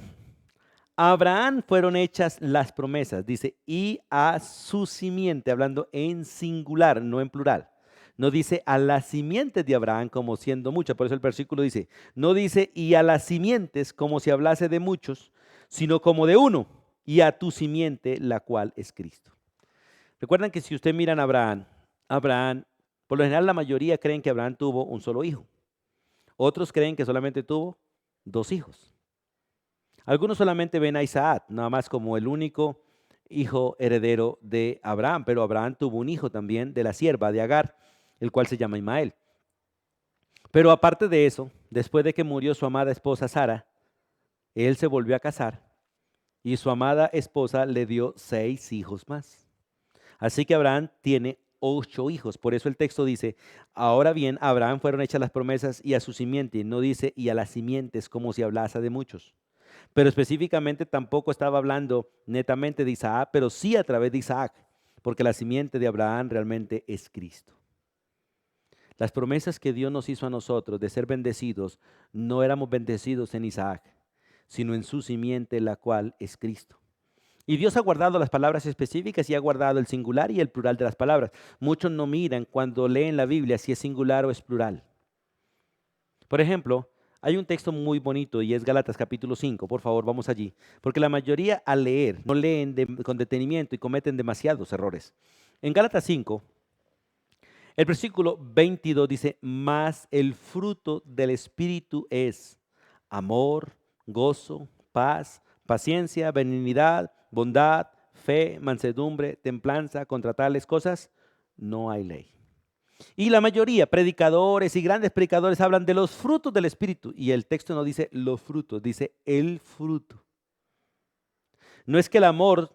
a Abraham fueron hechas las promesas, dice, y a su simiente, hablando en singular, no en plural. No dice a la simiente de Abraham como siendo mucha, por eso el versículo dice, no dice y a las simientes como si hablase de muchos, sino como de uno, y a tu simiente, la cual es Cristo. Recuerdan que si usted mira a Abraham, por lo general la mayoría creen que Abraham tuvo un solo hijo. Otros creen que solamente tuvo 2 hijos. Algunos solamente ven a Isaac, nada más como el único hijo heredero de Abraham, pero Abraham tuvo un hijo también de la sierva de Agar, el cual se llama Ismael. Pero aparte de eso, después de que murió su amada esposa Sara, él se volvió a casar y su amada esposa le dio 6 hijos más. Así que Abraham tiene 8 hijos. Por eso el texto dice, ahora bien, a Abraham fueron hechas las promesas y a su simiente. No dice y a las simientes como si hablase de muchos. Pero específicamente tampoco estaba hablando netamente de Isaac, pero sí a través de Isaac, porque la simiente de Abraham realmente es Cristo. Las promesas que Dios nos hizo a nosotros de ser bendecidos, no éramos bendecidos en Isaac, sino en su simiente, la cual es Cristo. Y Dios ha guardado las palabras específicas y ha guardado el singular y el plural de las palabras. Muchos no miran cuando leen la Biblia si es singular o es plural. Por ejemplo, hay un texto muy bonito y es Gálatas capítulo 5. Por favor, vamos allí. Porque la mayoría al leer no leen con detenimiento y cometen demasiados errores. En Gálatas 5, El versículo 22 dice, mas el fruto del Espíritu es amor, gozo, paz, paciencia, benignidad, bondad, fe, mansedumbre, templanza. Contra tales cosas no hay ley. Y la mayoría, predicadores y grandes predicadores, hablan de los frutos del Espíritu. Y el texto no dice los frutos, dice el fruto. No es que el amor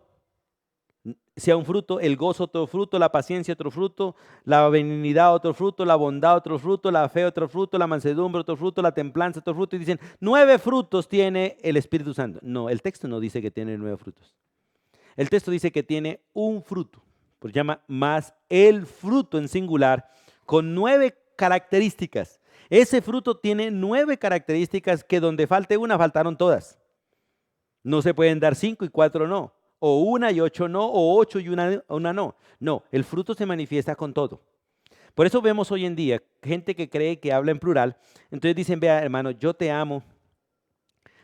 sea un fruto, el gozo otro fruto, la paciencia otro fruto, la benignidad otro fruto, la bondad otro fruto, la fe otro fruto, la mansedumbre otro fruto, la templanza otro fruto. Y dicen, 9 frutos tiene el Espíritu Santo. No, el texto no dice que tiene 9 frutos. El texto dice que tiene un fruto, pues llama más el fruto en singular, con 9 características. Ese fruto tiene 9 características que donde falte una, faltaron todas. No se pueden dar 5 y 4 no, o 1 y 8 no, o 8 y una no. No, el fruto se manifiesta con todo. Por eso vemos hoy en día gente que cree que habla en plural. Entonces dicen, vea hermano, yo te amo,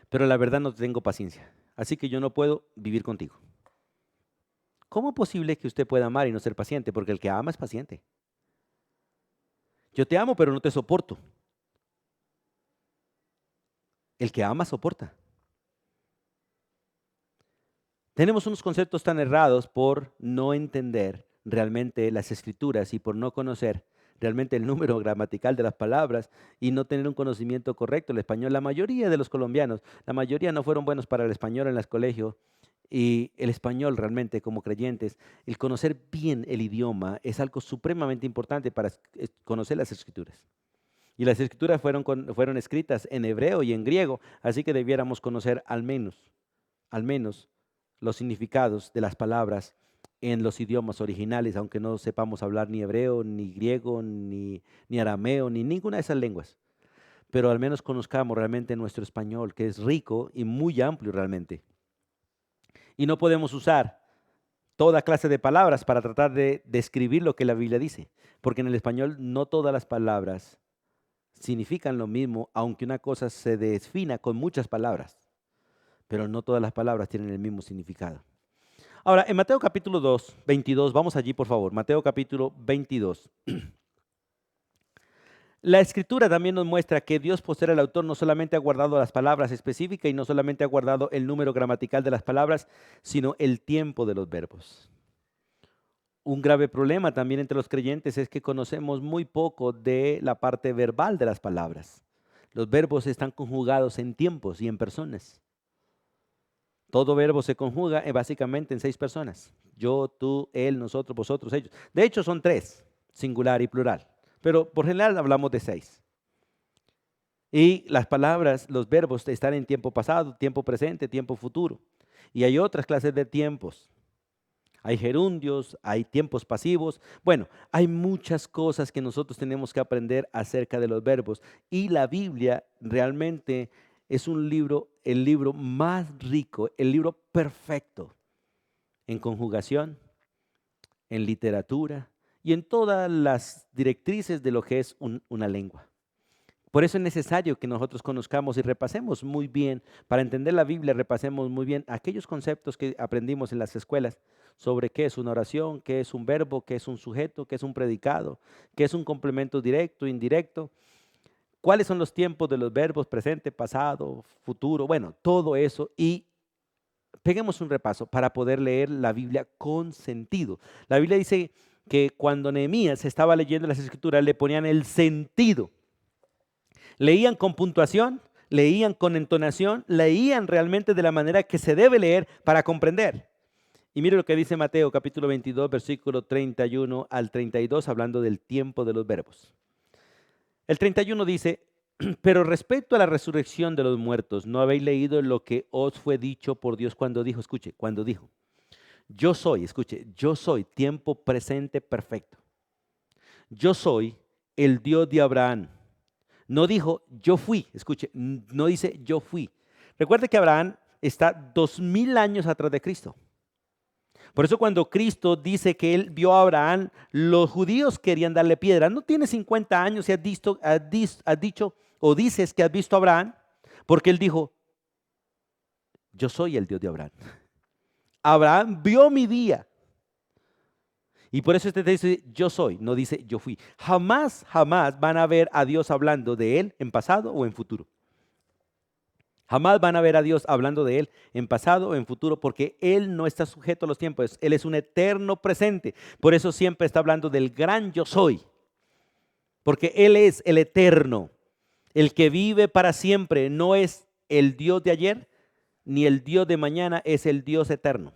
pero la verdad no tengo paciencia, así que yo no puedo vivir contigo. ¿Cómo es posible que usted pueda amar y no ser paciente? Porque el que ama es paciente. Yo te amo, pero no te soporto. El que ama soporta. Tenemos unos conceptos tan errados por no entender realmente las escrituras y por no conocer realmente el número gramatical de las palabras y no tener un conocimiento correcto del español. La mayoría de los colombianos, la mayoría no fueron buenos para el español en el colegio. Y el español realmente como creyentes, el conocer bien el idioma es algo supremamente importante para conocer las escrituras. Y las escrituras fueron escritas en hebreo y en griego, así que debiéramos conocer al menos los significados de las palabras en los idiomas originales, aunque no sepamos hablar ni hebreo, ni griego, ni arameo, ni ninguna de esas lenguas. Pero al menos conozcamos realmente nuestro español, que es rico y muy amplio realmente. Y no podemos usar toda clase de palabras para tratar de describir lo que la Biblia dice, porque en el español no todas las palabras significan lo mismo, aunque una cosa se defina con muchas palabras, pero no todas las palabras tienen el mismo significado. Ahora, en Mateo capítulo 2, 22, vamos allí por favor, Mateo capítulo 22. La escritura también nos muestra que Dios, por ser el autor, no solamente ha guardado las palabras específicas y no solamente ha guardado el número gramatical de las palabras, sino el tiempo de los verbos. Un grave problema también entre los creyentes es que conocemos muy poco de la parte verbal de las palabras. Los verbos están conjugados en tiempos y en personas. Todo verbo se conjuga básicamente en 6 personas. Yo, tú, él, nosotros, vosotros, ellos. De hecho son 3, singular y plural. Pero por general hablamos de 6. Y las palabras, los verbos están en tiempo pasado, tiempo presente, tiempo futuro. Y hay otras clases de tiempos. Hay gerundios, hay tiempos pasivos. Bueno, hay muchas cosas que nosotros tenemos que aprender acerca de los verbos. Y la Biblia realmente es un libro, el libro más rico, el libro perfecto en conjugación, en literatura y en todas las directrices de lo que es una lengua. Por eso es necesario que nosotros conozcamos y repasemos muy bien, para entender la Biblia, repasemos muy bien aquellos conceptos que aprendimos en las escuelas sobre qué es una oración, qué es un verbo, qué es un sujeto, qué es un predicado, qué es un complemento directo, indirecto, cuáles son los tiempos de los verbos presente, pasado, futuro, bueno, todo eso, y peguemos un repaso para poder leer la Biblia con sentido. La Biblia dice que cuando Nehemías estaba leyendo las escrituras le ponían el sentido. Leían con puntuación, leían con entonación, leían realmente de la manera que se debe leer para comprender. Y mire lo que dice Mateo capítulo 22, versículo 31 al 32, hablando del tiempo de los verbos. El 31 dice, pero respecto a la resurrección de los muertos, ¿no habéis leído lo que os fue dicho por Dios cuando dijo? Escuche, cuando dijo, yo soy, escuche, yo soy, tiempo presente perfecto. Yo soy el Dios de Abraham. No dijo, yo fui, escuche, no dice, yo fui. Recuerde que Abraham está 2000 años atrás de Cristo. Por eso cuando Cristo dice que él vio a Abraham, los judíos querían darle piedra. No tienes 50 años y has dicho o dices que has visto a Abraham, porque él dijo, yo soy el Dios de Abraham. Abraham vio mi día. Y por eso este texto dice yo soy, no dice yo fui. Jamás, jamás van a ver a Dios hablando de Él en pasado o en futuro. Jamás van a ver a Dios hablando de Él en pasado o en futuro porque Él no está sujeto a los tiempos. Él es un eterno presente. Por eso siempre está hablando del gran yo soy. Porque Él es el eterno, el que vive para siempre. No es el Dios de ayer ni el Dios de mañana, es el Dios eterno.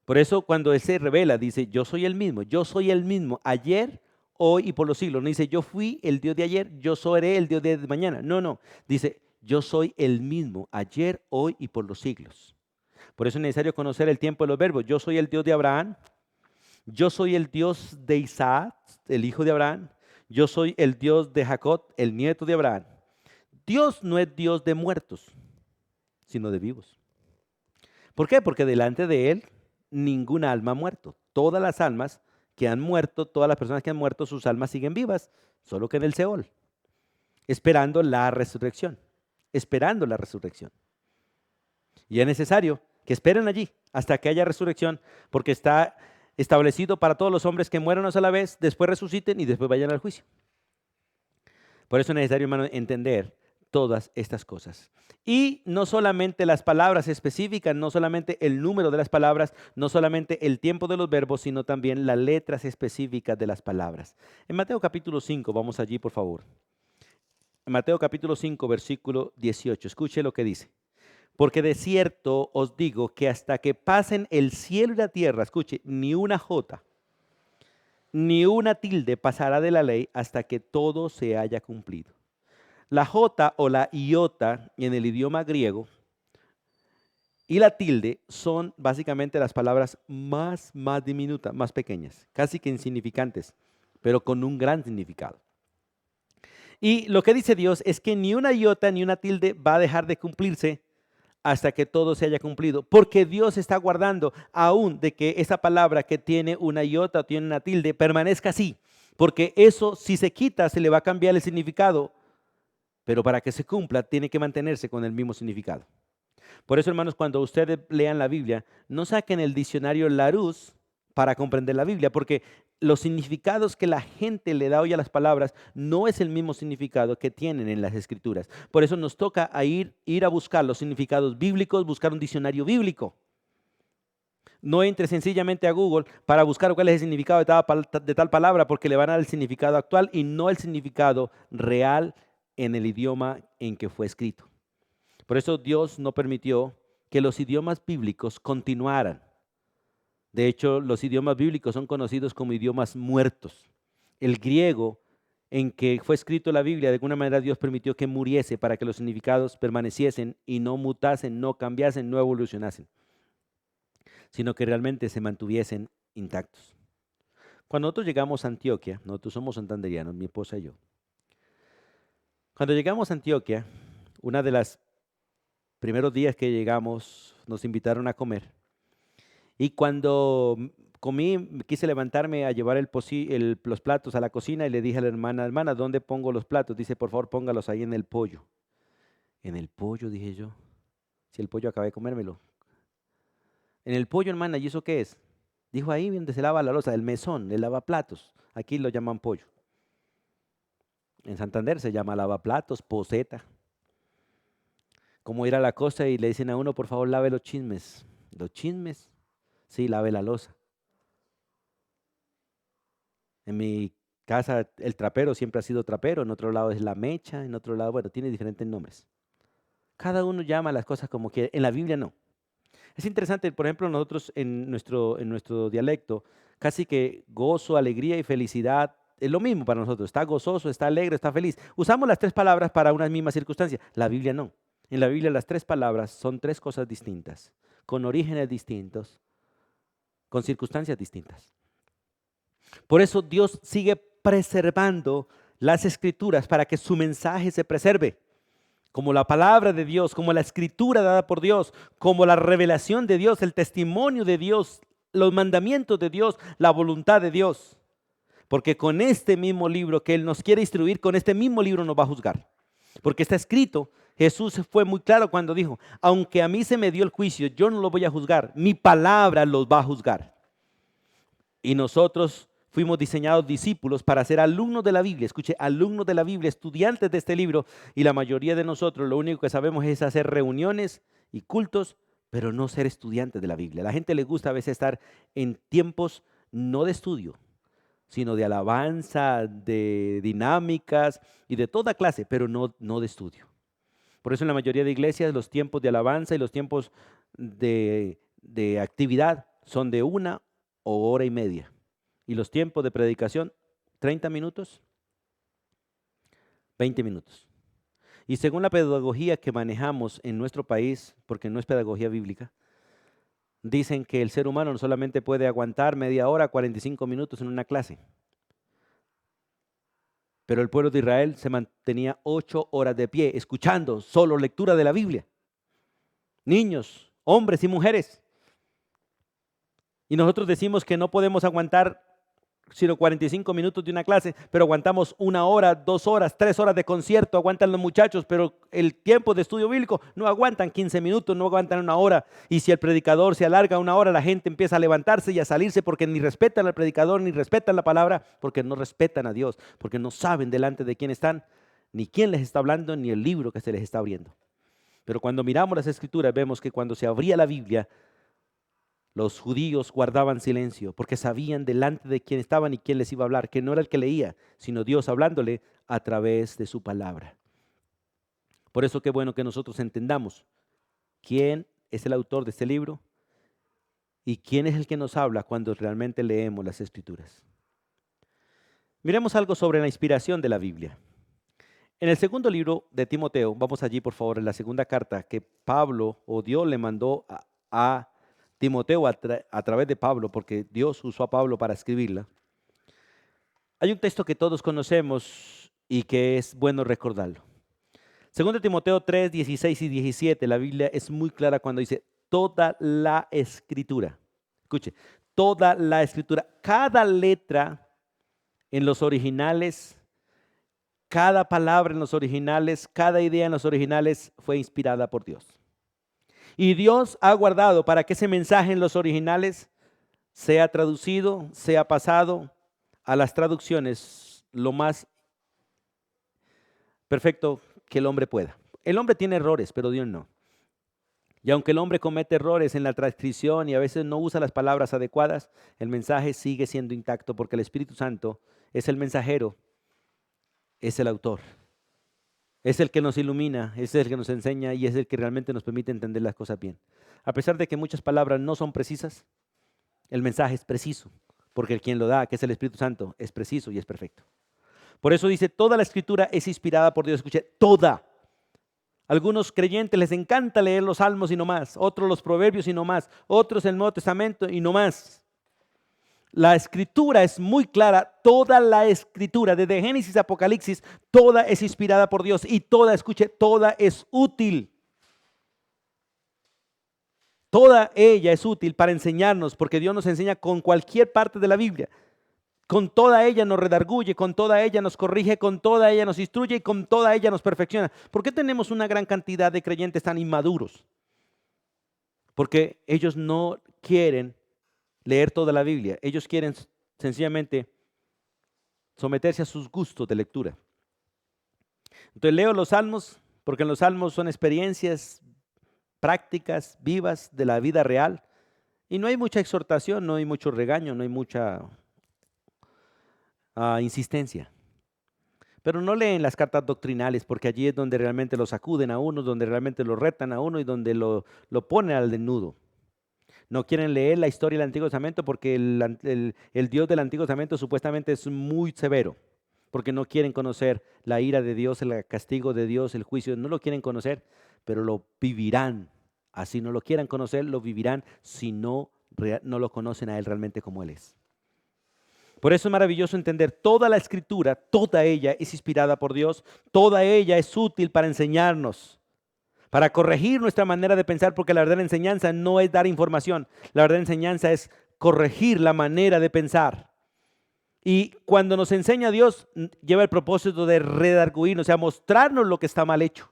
Por eso cuando Él se revela, dice, yo soy el mismo, ayer, hoy y por los siglos. No dice, yo fui el Dios de ayer, yo seré el Dios de mañana. No, no, dice, yo soy el mismo, ayer, hoy y por los siglos. Por eso es necesario conocer el tiempo de los verbos. Yo soy el Dios de Abraham, yo soy el Dios de Isaac, el hijo de Abraham, yo soy el Dios de Jacob, el nieto de Abraham. Dios no es Dios de muertos, sino de vivos. ¿Por qué? Porque delante de Él ninguna alma ha muerto. Todas las almas que han muerto, todas las personas que han muerto, sus almas siguen vivas, solo que en el Seol, esperando la resurrección, esperando la resurrección. Y es necesario que esperen allí hasta que haya resurrección, porque está establecido para todos los hombres que mueran una sola vez, después resuciten y después vayan al juicio. Por eso es necesario, hermano, entender todas estas cosas. Y no solamente las palabras específicas, no solamente el número de las palabras, no solamente el tiempo de los verbos, sino también las letras específicas de las palabras. En Mateo capítulo 5, vamos allí por favor. En Mateo capítulo 5, versículo 18, escuche lo que dice. Porque de cierto os digo que hasta que pasen el cielo y la tierra, escuche, ni una jota, ni una tilde pasará de la ley hasta que todo se haya cumplido. La jota o la iota en el idioma griego y la tilde son básicamente las palabras más diminutas, más pequeñas, casi que insignificantes, pero con un gran significado. Y lo que dice Dios es que ni una iota ni una tilde va a dejar de cumplirse hasta que todo se haya cumplido, porque Dios está guardando aún de que esa palabra que tiene una iota o tiene una tilde permanezca así, porque eso si se quita se le va a cambiar el significado. Pero para que se cumpla, tiene que mantenerse con el mismo significado. Por eso, hermanos, cuando ustedes lean la Biblia, no saquen el diccionario Larousse para comprender la Biblia, porque los significados que la gente le da hoy a las palabras no es el mismo significado que tienen en las Escrituras. Por eso nos toca ir a buscar los significados bíblicos, buscar un diccionario bíblico. No entre sencillamente a Google para buscar cuál es el significado de tal palabra, porque le van a dar el significado actual y no el significado real en el idioma en que fue escrito. Por eso Dios no permitió que los idiomas bíblicos continuaran. De hecho, los idiomas bíblicos son conocidos como idiomas muertos. El griego en que fue escrito la Biblia, de alguna manera Dios permitió que muriese para que los significados permaneciesen y no mutasen, no cambiasen, no evolucionasen, sino que realmente se mantuviesen intactos. Cuando nosotros llegamos a Antioquia, nosotros somos santanderianos, mi esposa y yo. Cuando llegamos a Antioquia, uno de los primeros días que llegamos, nos invitaron a comer. Y cuando comí, quise levantarme a llevar los platos a la cocina y le dije a la hermana, ¿dónde pongo los platos? Dice, por favor, póngalos ahí en el pollo. ¿En el pollo? Dije yo. Si el pollo acabé de comérmelo. En el pollo, hermana, ¿y eso qué es? Dijo, ahí donde se lava la loza, el mesón, el lavaplatos. Aquí lo llaman pollo. En Santander se llama lavaplatos, poseta. Como ir a la costa y le dicen a uno, por favor, lave los chismes. ¿Los chismes? Sí, lave la loza. En mi casa el trapero siempre ha sido trapero, en otro lado es la mecha, en otro lado, bueno, tiene diferentes nombres. Cada uno llama las cosas como quiere, en la Biblia no. Es interesante, por ejemplo, nosotros en nuestro dialecto, casi que gozo, alegría y felicidad es lo mismo para nosotros. Está gozoso, está alegre, está feliz. Usamos las tres palabras para una misma circunstancia. La Biblia no. En la Biblia las tres palabras son tres cosas distintas, con orígenes distintos, con circunstancias distintas. Por eso Dios sigue preservando las Escrituras para que su mensaje se preserve. Como la palabra de Dios, como la escritura dada por Dios, como la revelación de Dios, el testimonio de Dios, los mandamientos de Dios, la voluntad de Dios. Porque con este mismo libro que Él nos quiere instruir, con este mismo libro nos va a juzgar. Porque está escrito Jesús fue muy claro cuando dijo, aunque a mí se me dio el juicio, yo no lo voy a juzgar, mi palabra los va a juzgar. Y nosotros fuimos diseñados discípulos para ser alumnos de la Biblia. Escuche, alumnos de la Biblia, estudiantes de este libro. Y la mayoría de nosotros lo único que sabemos es hacer reuniones y cultos, pero no ser estudiantes de la Biblia. A la gente le gusta a veces estar en tiempos no de estudio, sino de alabanza, de dinámicas y de toda clase, pero no de estudio. Por eso en la mayoría de iglesias los tiempos de alabanza y los tiempos de actividad son de 1 o 1 hora y media. Y los tiempos de predicación, 30 minutos, 20 minutos. Y según la pedagogía que manejamos en nuestro país, porque no es pedagogía bíblica, dicen que el ser humano no solamente puede aguantar media hora, 45 minutos en una clase. Pero el pueblo de Israel se mantenía 8 horas de pie, escuchando solo lectura de la Biblia. Niños, hombres y mujeres. Y nosotros decimos que no podemos aguantar sino 45 minutos de una clase, pero aguantamos 1 hora, 2 horas, 3 horas de concierto, aguantan los muchachos, pero el tiempo de estudio bíblico no aguantan 15 minutos, no aguantan 1 hora. Y si el predicador se alarga 1 hora, la gente empieza a levantarse y a salirse porque ni respetan al predicador, ni respetan la palabra, porque no respetan a Dios, porque no saben delante de quién están, ni quién les está hablando, ni el libro que se les está abriendo. Pero cuando miramos las Escrituras, vemos que cuando se abría la Biblia, los judíos guardaban silencio porque sabían delante de quién estaban y quién les iba a hablar, que no era el que leía, sino Dios hablándole a través de su palabra. Por eso qué bueno que nosotros entendamos quién es el autor de este libro y quién es el que nos habla cuando realmente leemos las Escrituras. Miremos algo sobre la inspiración de la Biblia. En el segundo libro de Timoteo, vamos allí por favor, en la segunda carta que Pablo o Dios le mandó a Timoteo a través de Pablo, porque Dios usó a Pablo para escribirla. Hay un texto que todos conocemos y que es bueno recordarlo. Segundo Timoteo 3, 16 y 17, la Biblia es muy clara cuando dice, toda la Escritura, escuche, toda la Escritura, cada letra en los originales, cada palabra en los originales, cada idea en los originales fue inspirada por Dios. Y Dios ha guardado para que ese mensaje en los originales sea traducido, sea pasado a las traducciones lo más perfecto que el hombre pueda. El hombre tiene errores, pero Dios no. Y aunque el hombre comete errores en la transcripción y a veces no usa las palabras adecuadas, el mensaje sigue siendo intacto porque el Espíritu Santo es el mensajero, es el autor. Es el que nos ilumina, es el que nos enseña y es el que realmente nos permite entender las cosas bien. A pesar de que muchas palabras no son precisas, el mensaje es preciso, porque el quien lo da, que es el Espíritu Santo, es preciso y es perfecto. Por eso dice, toda la Escritura es inspirada por Dios. Escuche, toda. Algunos creyentes les encanta leer los Salmos y no más, otros los Proverbios y no más, otros el Nuevo Testamento y no más. La Escritura es muy clara, toda la Escritura, desde Génesis a Apocalipsis, toda es inspirada por Dios y toda, escuche, toda es útil. Toda ella es útil para enseñarnos, porque Dios nos enseña con cualquier parte de la Biblia. Con toda ella nos redarguye, con toda ella nos corrige, con toda ella nos instruye y con toda ella nos perfecciona. ¿Por qué tenemos una gran cantidad de creyentes tan inmaduros? Porque ellos no quieren leer toda la Biblia. Ellos quieren sencillamente someterse a sus gustos de lectura. Entonces leo los Salmos porque en los Salmos son experiencias prácticas, vivas de la vida real y no hay mucha exhortación, no hay mucho regaño, no hay mucha insistencia. Pero no leen las cartas doctrinales porque allí es donde realmente lo sacuden a uno, donde realmente lo retan a uno y donde lo ponen al desnudo. No quieren leer la historia del Antiguo Testamento porque el Dios del Antiguo Testamento supuestamente es muy severo, porque no quieren conocer la ira de Dios, el castigo de Dios, el juicio, no lo quieren conocer, pero lo vivirán. Así no lo quieran conocer, lo vivirán si no lo conocen a Él realmente como Él es. Por eso es maravilloso entender toda la Escritura, toda ella es inspirada por Dios, toda ella es útil para enseñarnos, para corregir nuestra manera de pensar, porque la verdadera enseñanza no es dar información, la verdadera enseñanza es corregir la manera de pensar. Y cuando nos enseña Dios, lleva el propósito de redarguirnos, o sea, mostrarnos lo que está mal hecho.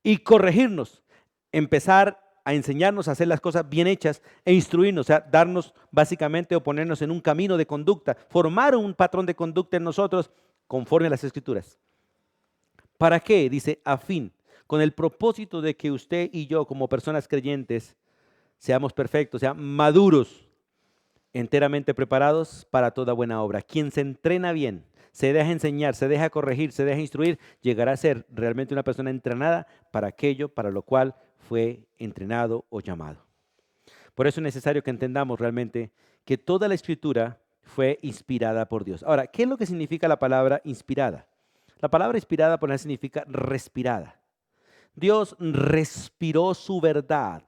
y corregirnos, empezar a enseñarnos a hacer las cosas bien hechas e instruirnos, o sea, darnos básicamente o ponernos en un camino de conducta, formar un patrón de conducta en nosotros conforme a las Escrituras. ¿Para qué? Dice, a fin, con el propósito de que usted y yo como personas creyentes seamos perfectos, sean maduros, enteramente preparados para toda buena obra. Quien se entrena bien, se deja enseñar, se deja corregir, se deja instruir, llegará a ser realmente una persona entrenada para aquello para lo cual fue entrenado o llamado. Por eso es necesario que entendamos realmente que toda la Escritura fue inspirada por Dios. Ahora, ¿qué es lo que significa la palabra inspirada? La palabra inspirada por ejemplo, significa respirada. Dios respiró su verdad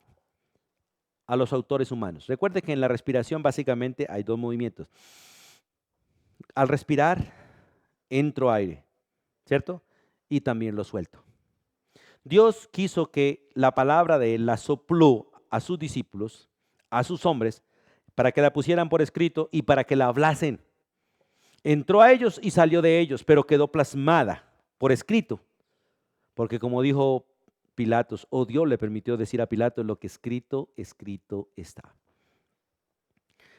a los autores humanos. Recuerde que en la respiración básicamente hay dos movimientos. Al respirar, entro aire, ¿cierto? Y también lo suelto. Dios quiso que la palabra de Él la sopló a sus discípulos, a sus hombres, para que la pusieran por escrito y para que la hablasen. Entró a ellos y salió de ellos, pero quedó plasmada por escrito. Porque como dijo Pilatos, o Dios le permitió decir a Pilatos, lo que escrito, escrito está.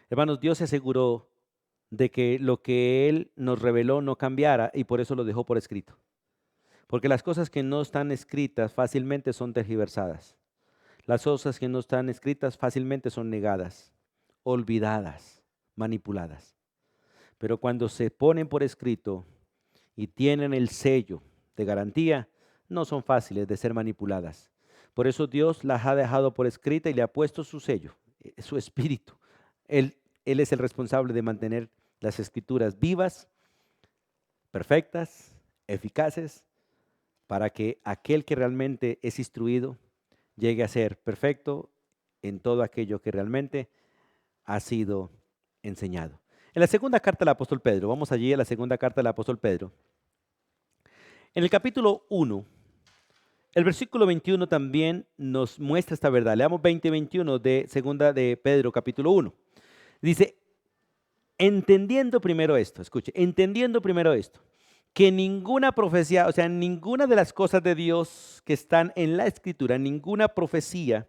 Hermanos, Dios se aseguró de que lo que Él nos reveló no cambiara y por eso lo dejó por escrito. Porque las cosas que no están escritas fácilmente son tergiversadas. Las cosas que no están escritas fácilmente son negadas, olvidadas, manipuladas. Pero cuando se ponen por escrito y tienen el sello de garantía, no son fáciles de ser manipuladas. Por eso Dios las ha dejado por escrita y le ha puesto su sello, su espíritu. Él es el responsable de mantener las escrituras vivas, perfectas, eficaces, para que aquel que realmente es instruido llegue a ser perfecto en todo aquello que realmente ha sido enseñado. En la segunda carta del apóstol Pedro, vamos allí a la segunda carta del apóstol Pedro. En el capítulo 1, el versículo 21 también nos muestra esta verdad. Leamos 20-21 de segunda de Pedro, capítulo 1. Dice, entendiendo primero esto, escuche, entendiendo primero esto, que ninguna profecía, o sea, ninguna de las cosas de Dios que están en la Escritura, ninguna profecía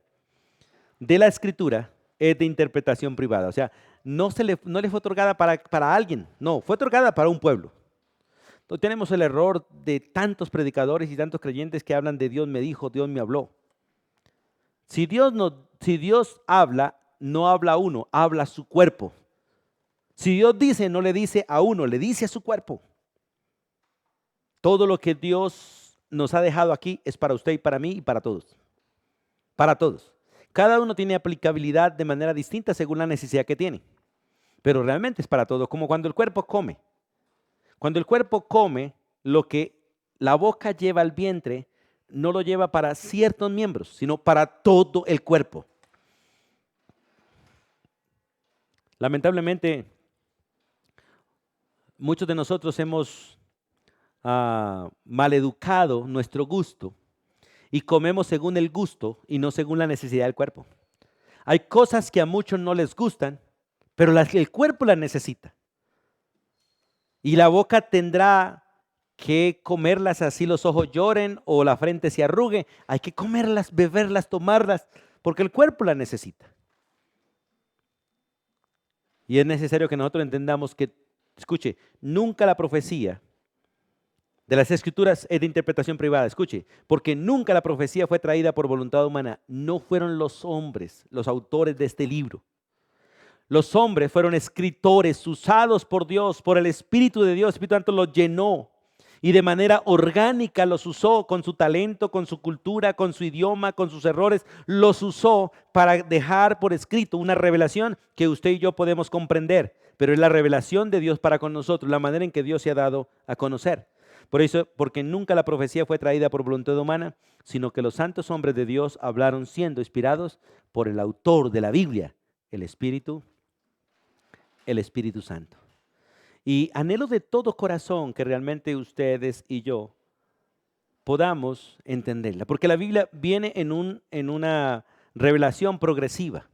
de la Escritura es de interpretación privada. O sea, no le fue otorgada para alguien, no, fue otorgada para un pueblo. Entonces, tenemos el error de tantos predicadores y tantos creyentes que hablan de Dios me dijo, Dios me habló. Si Dios habla, no habla a uno, habla a su cuerpo. Si Dios dice, no le dice a uno, le dice a su cuerpo. Todo lo que Dios nos ha dejado aquí es para usted y para mí y para todos. Para todos. Cada uno tiene aplicabilidad de manera distinta según la necesidad que tiene. Pero realmente es para todos, como cuando el cuerpo come. Cuando el cuerpo come, lo que la boca lleva al vientre, no lo lleva para ciertos miembros, sino para todo el cuerpo. Lamentablemente, muchos de nosotros hemos maleducado nuestro gusto y comemos según el gusto y no según la necesidad del cuerpo. Hay cosas que a muchos no les gustan, pero el cuerpo las necesita. Y la boca tendrá que comerlas así los ojos lloren o la frente se arrugue. Hay que comerlas, beberlas, tomarlas, porque el cuerpo las necesita. Y es necesario que nosotros entendamos que, escuche, nunca la profecía de las Escrituras es de interpretación privada. Escuche, porque nunca la profecía fue traída por voluntad humana. No fueron los hombres los autores de este libro. Los hombres fueron escritores usados por Dios, por el Espíritu de Dios. El Espíritu Santo los llenó y de manera orgánica los usó con su talento, con su cultura, con su idioma, con sus errores. Los usó para dejar por escrito una revelación que usted y yo podemos comprender. Pero es la revelación de Dios para con nosotros, la manera en que Dios se ha dado a conocer. Por eso, porque nunca la profecía fue traída por voluntad humana, sino que los santos hombres de Dios hablaron siendo inspirados por el autor de la Biblia, el Espíritu Santo. Y anhelo de todo corazón que realmente ustedes y yo podamos entenderla, porque la Biblia viene en una revelación progresiva.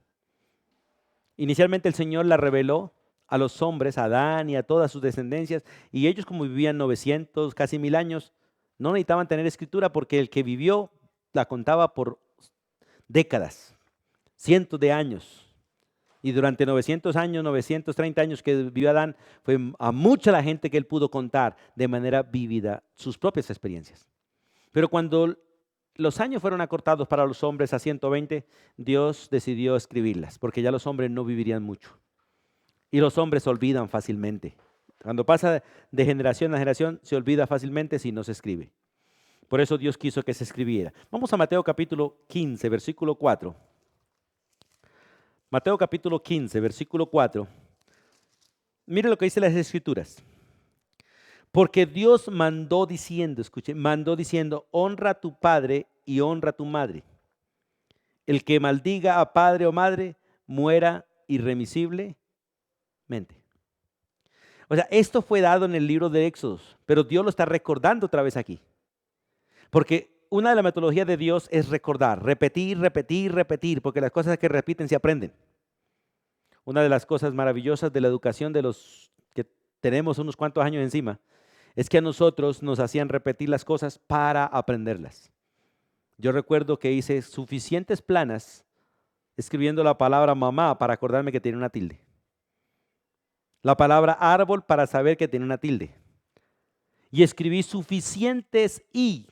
Inicialmente el Señor la reveló a los hombres, a Adán y a todas sus descendencias, y ellos como vivían 900, casi 1000 años, no necesitaban tener escritura porque el que vivió la contaba por décadas, cientos de años. Y durante 900 años, 930 años que vivió Adán, fue a mucha la gente que él pudo contar de manera vívida sus propias experiencias. Pero cuando los años fueron acortados para los hombres a 120, Dios decidió escribirlas, porque ya los hombres no vivirían mucho. Y los hombres se olvidan fácilmente. Cuando pasa de generación a generación, se olvida fácilmente si no se escribe. Por eso Dios quiso que se escribiera. Vamos a Mateo capítulo 15, versículo 4. Mateo capítulo 15, versículo 4. Mire lo que dice las Escrituras. Porque Dios mandó diciendo, escuche, mandó diciendo, honra a tu padre y honra a tu madre. El que maldiga a padre o madre, muera irremisiblemente. O sea, esto fue dado en el libro de Éxodos, pero Dios lo está recordando otra vez aquí. Porque una de las metodologías de Dios es recordar, repetir, repetir, repetir, porque las cosas que repiten se aprenden. Una de las cosas maravillosas de la educación de los que tenemos unos cuantos años encima es que a nosotros nos hacían repetir las cosas para aprenderlas. Yo recuerdo que hice suficientes planas escribiendo la palabra mamá para acordarme que tiene una tilde. La palabra árbol para saber que tiene una tilde. Y escribí suficientes i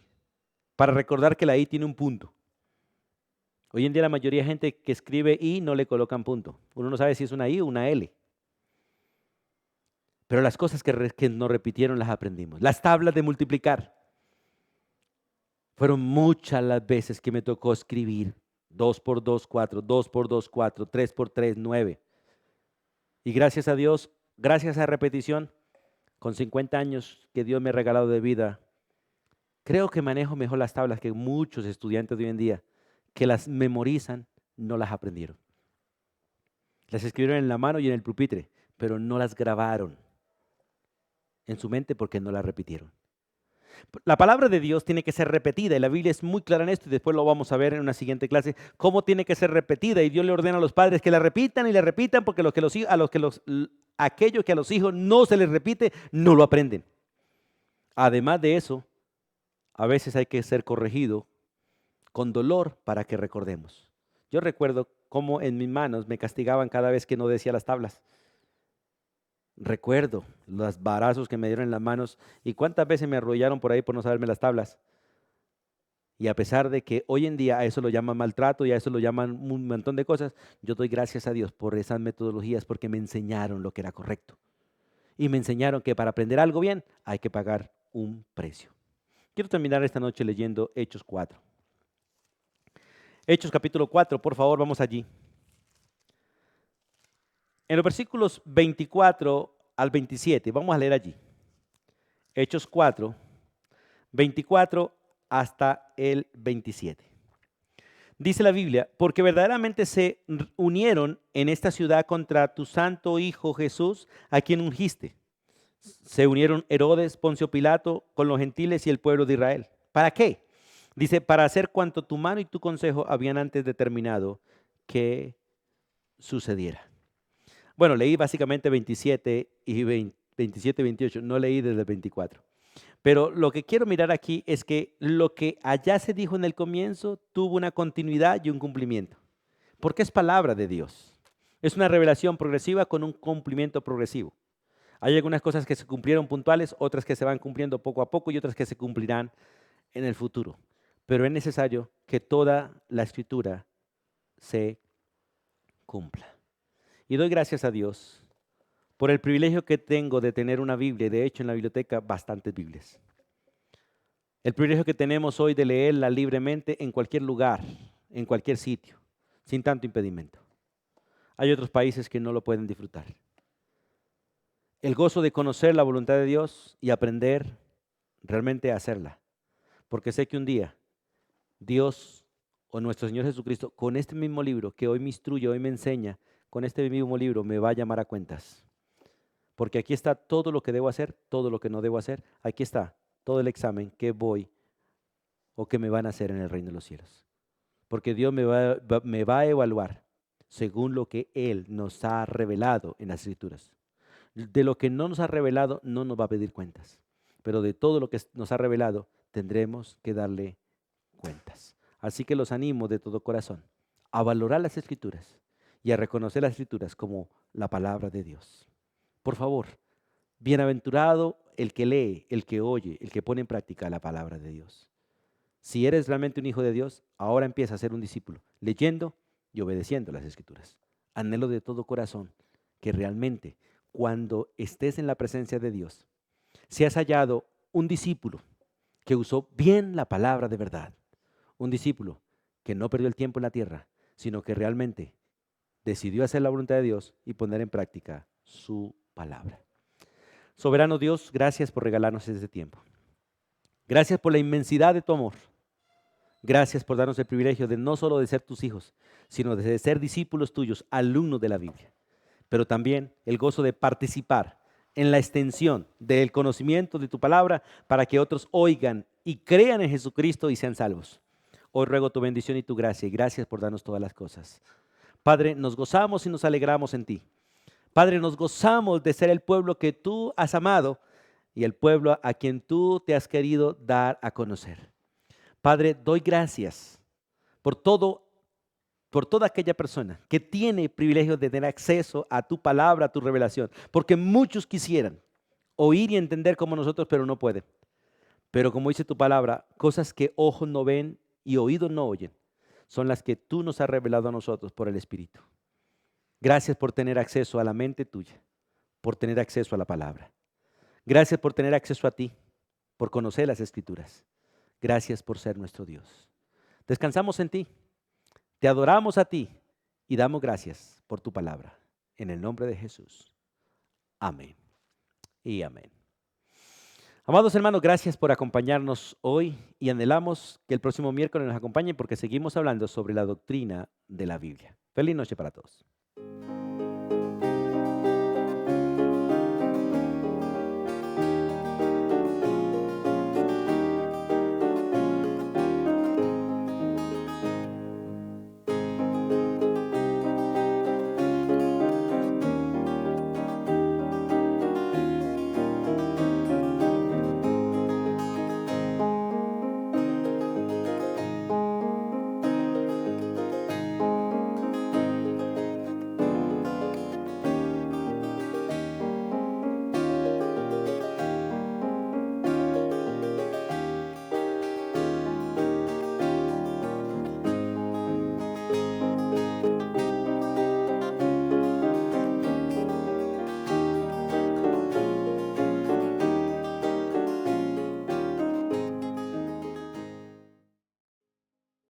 para recordar que la i tiene un punto. Hoy en día la mayoría de gente que escribe i no le colocan punto. Uno no sabe si es una i o una l. Pero las cosas que nos repitieron las aprendimos. Las tablas de multiplicar. Fueron muchas las veces que me tocó escribir 2 por 2, 4, 2 por 2, 4, 3 por 3, 9. Y gracias a Dios, gracias a esa repetición, con 50 años que Dios me ha regalado de vida, creo que manejo mejor las tablas que muchos estudiantes de hoy en día que las memorizan, no las aprendieron. Las escribieron en la mano y en el pupitre, pero no las grabaron en su mente porque no las repitieron. La palabra de Dios tiene que ser repetida y la Biblia es muy clara en esto y después lo vamos a ver en una siguiente clase, cómo tiene que ser repetida y Dios le ordena a los padres que la repitan y la repitan porque aquello que a los hijos no se les repite, no lo aprenden. Además de eso, a veces hay que ser corregido con dolor para que recordemos. Yo recuerdo cómo en mis manos me castigaban cada vez que no decía las tablas. Recuerdo los varazos que me dieron en las manos y cuántas veces me arrollaron por ahí por no saberme las tablas. Y a pesar de que hoy en día a eso lo llaman maltrato y a eso lo llaman un montón de cosas, yo doy gracias a Dios por esas metodologías porque me enseñaron lo que era correcto. Y me enseñaron que para aprender algo bien hay que pagar un precio. Quiero terminar esta noche leyendo Hechos 4. Hechos capítulo 4, por favor, vamos allí. En los versículos 24 al 27, vamos a leer allí. Hechos 4, 24 hasta el 27. Dice la Biblia, porque verdaderamente se unieron en esta ciudad contra tu santo Hijo Jesús, a quien ungiste. Se unieron Herodes, Poncio Pilato, con los gentiles y el pueblo de Israel. ¿Para qué? Dice, para hacer cuanto tu mano y tu consejo habían antes determinado que sucediera. Bueno, leí básicamente 27 y 27 y 28, no leí desde el 24. Pero lo que quiero mirar aquí es que lo que allá se dijo en el comienzo tuvo una continuidad y un cumplimiento. Porque es palabra de Dios. Es una revelación progresiva con un cumplimiento progresivo. Hay algunas cosas que se cumplieron puntuales, otras que se van cumpliendo poco a poco y otras que se cumplirán en el futuro. Pero es necesario que toda la escritura se cumpla. Y doy gracias a Dios por el privilegio que tengo de tener una Biblia, y de hecho en la biblioteca bastantes Biblias. El privilegio que tenemos hoy de leerla libremente en cualquier lugar, en cualquier sitio, sin tanto impedimento. Hay otros países que no lo pueden disfrutar. El gozo de conocer la voluntad de Dios y aprender realmente a hacerla. Porque sé que un día Dios o nuestro Señor Jesucristo, con este mismo libro que hoy me instruye, hoy me enseña, con este mismo libro me va a llamar a cuentas. Porque aquí está todo lo que debo hacer, todo lo que no debo hacer. Aquí está todo el examen que voy o que me van a hacer en el reino de los cielos. Porque Dios me va a evaluar según lo que Él nos ha revelado en las Escrituras. De lo que no nos ha revelado no nos va a pedir cuentas. Pero de todo lo que nos ha revelado tendremos que darle cuentas. Así que los animo de todo corazón a valorar las Escrituras y a reconocer las Escrituras como la palabra de Dios. Por favor, bienaventurado el que lee, el que oye, el que pone en práctica la palabra de Dios. Si eres realmente un hijo de Dios, ahora empieza a ser un discípulo, leyendo y obedeciendo las Escrituras. Anhelo de todo corazón que realmente cuando estés en la presencia de Dios, seas hallado un discípulo que usó bien la palabra de verdad. Un discípulo que no perdió el tiempo en la tierra, sino que realmente decidió hacer la voluntad de Dios y poner en práctica su palabra. Soberano Dios, gracias por regalarnos este tiempo. Gracias por la inmensidad de tu amor. Gracias por darnos el privilegio de no solo de ser tus hijos, sino de ser discípulos tuyos, alumnos de la Biblia. Pero también el gozo de participar en la extensión del conocimiento de tu palabra para que otros oigan y crean en Jesucristo y sean salvos. Hoy ruego tu bendición y tu gracia y gracias por darnos todas las cosas. Padre, nos gozamos y nos alegramos en ti. Padre, nos gozamos de ser el pueblo que tú has amado y el pueblo a quien tú te has querido dar a conocer. Padre, doy gracias por toda aquella persona que tiene el privilegio de tener acceso a tu palabra, a tu revelación, porque muchos quisieran oír y entender como nosotros, pero no pueden. Pero como dice tu palabra, cosas que ojos no ven y oídos no oyen, son las que tú nos has revelado a nosotros por el Espíritu. Gracias por tener acceso a la mente tuya, por tener acceso a la palabra. Gracias por tener acceso a ti, por conocer las Escrituras. Gracias por ser nuestro Dios. Descansamos en ti, te adoramos a ti y damos gracias por tu palabra. En el nombre de Jesús. Amén y amén. Amados hermanos, gracias por acompañarnos hoy y anhelamos que el próximo miércoles nos acompañen porque seguimos hablando sobre la doctrina de la Biblia. Feliz noche para todos.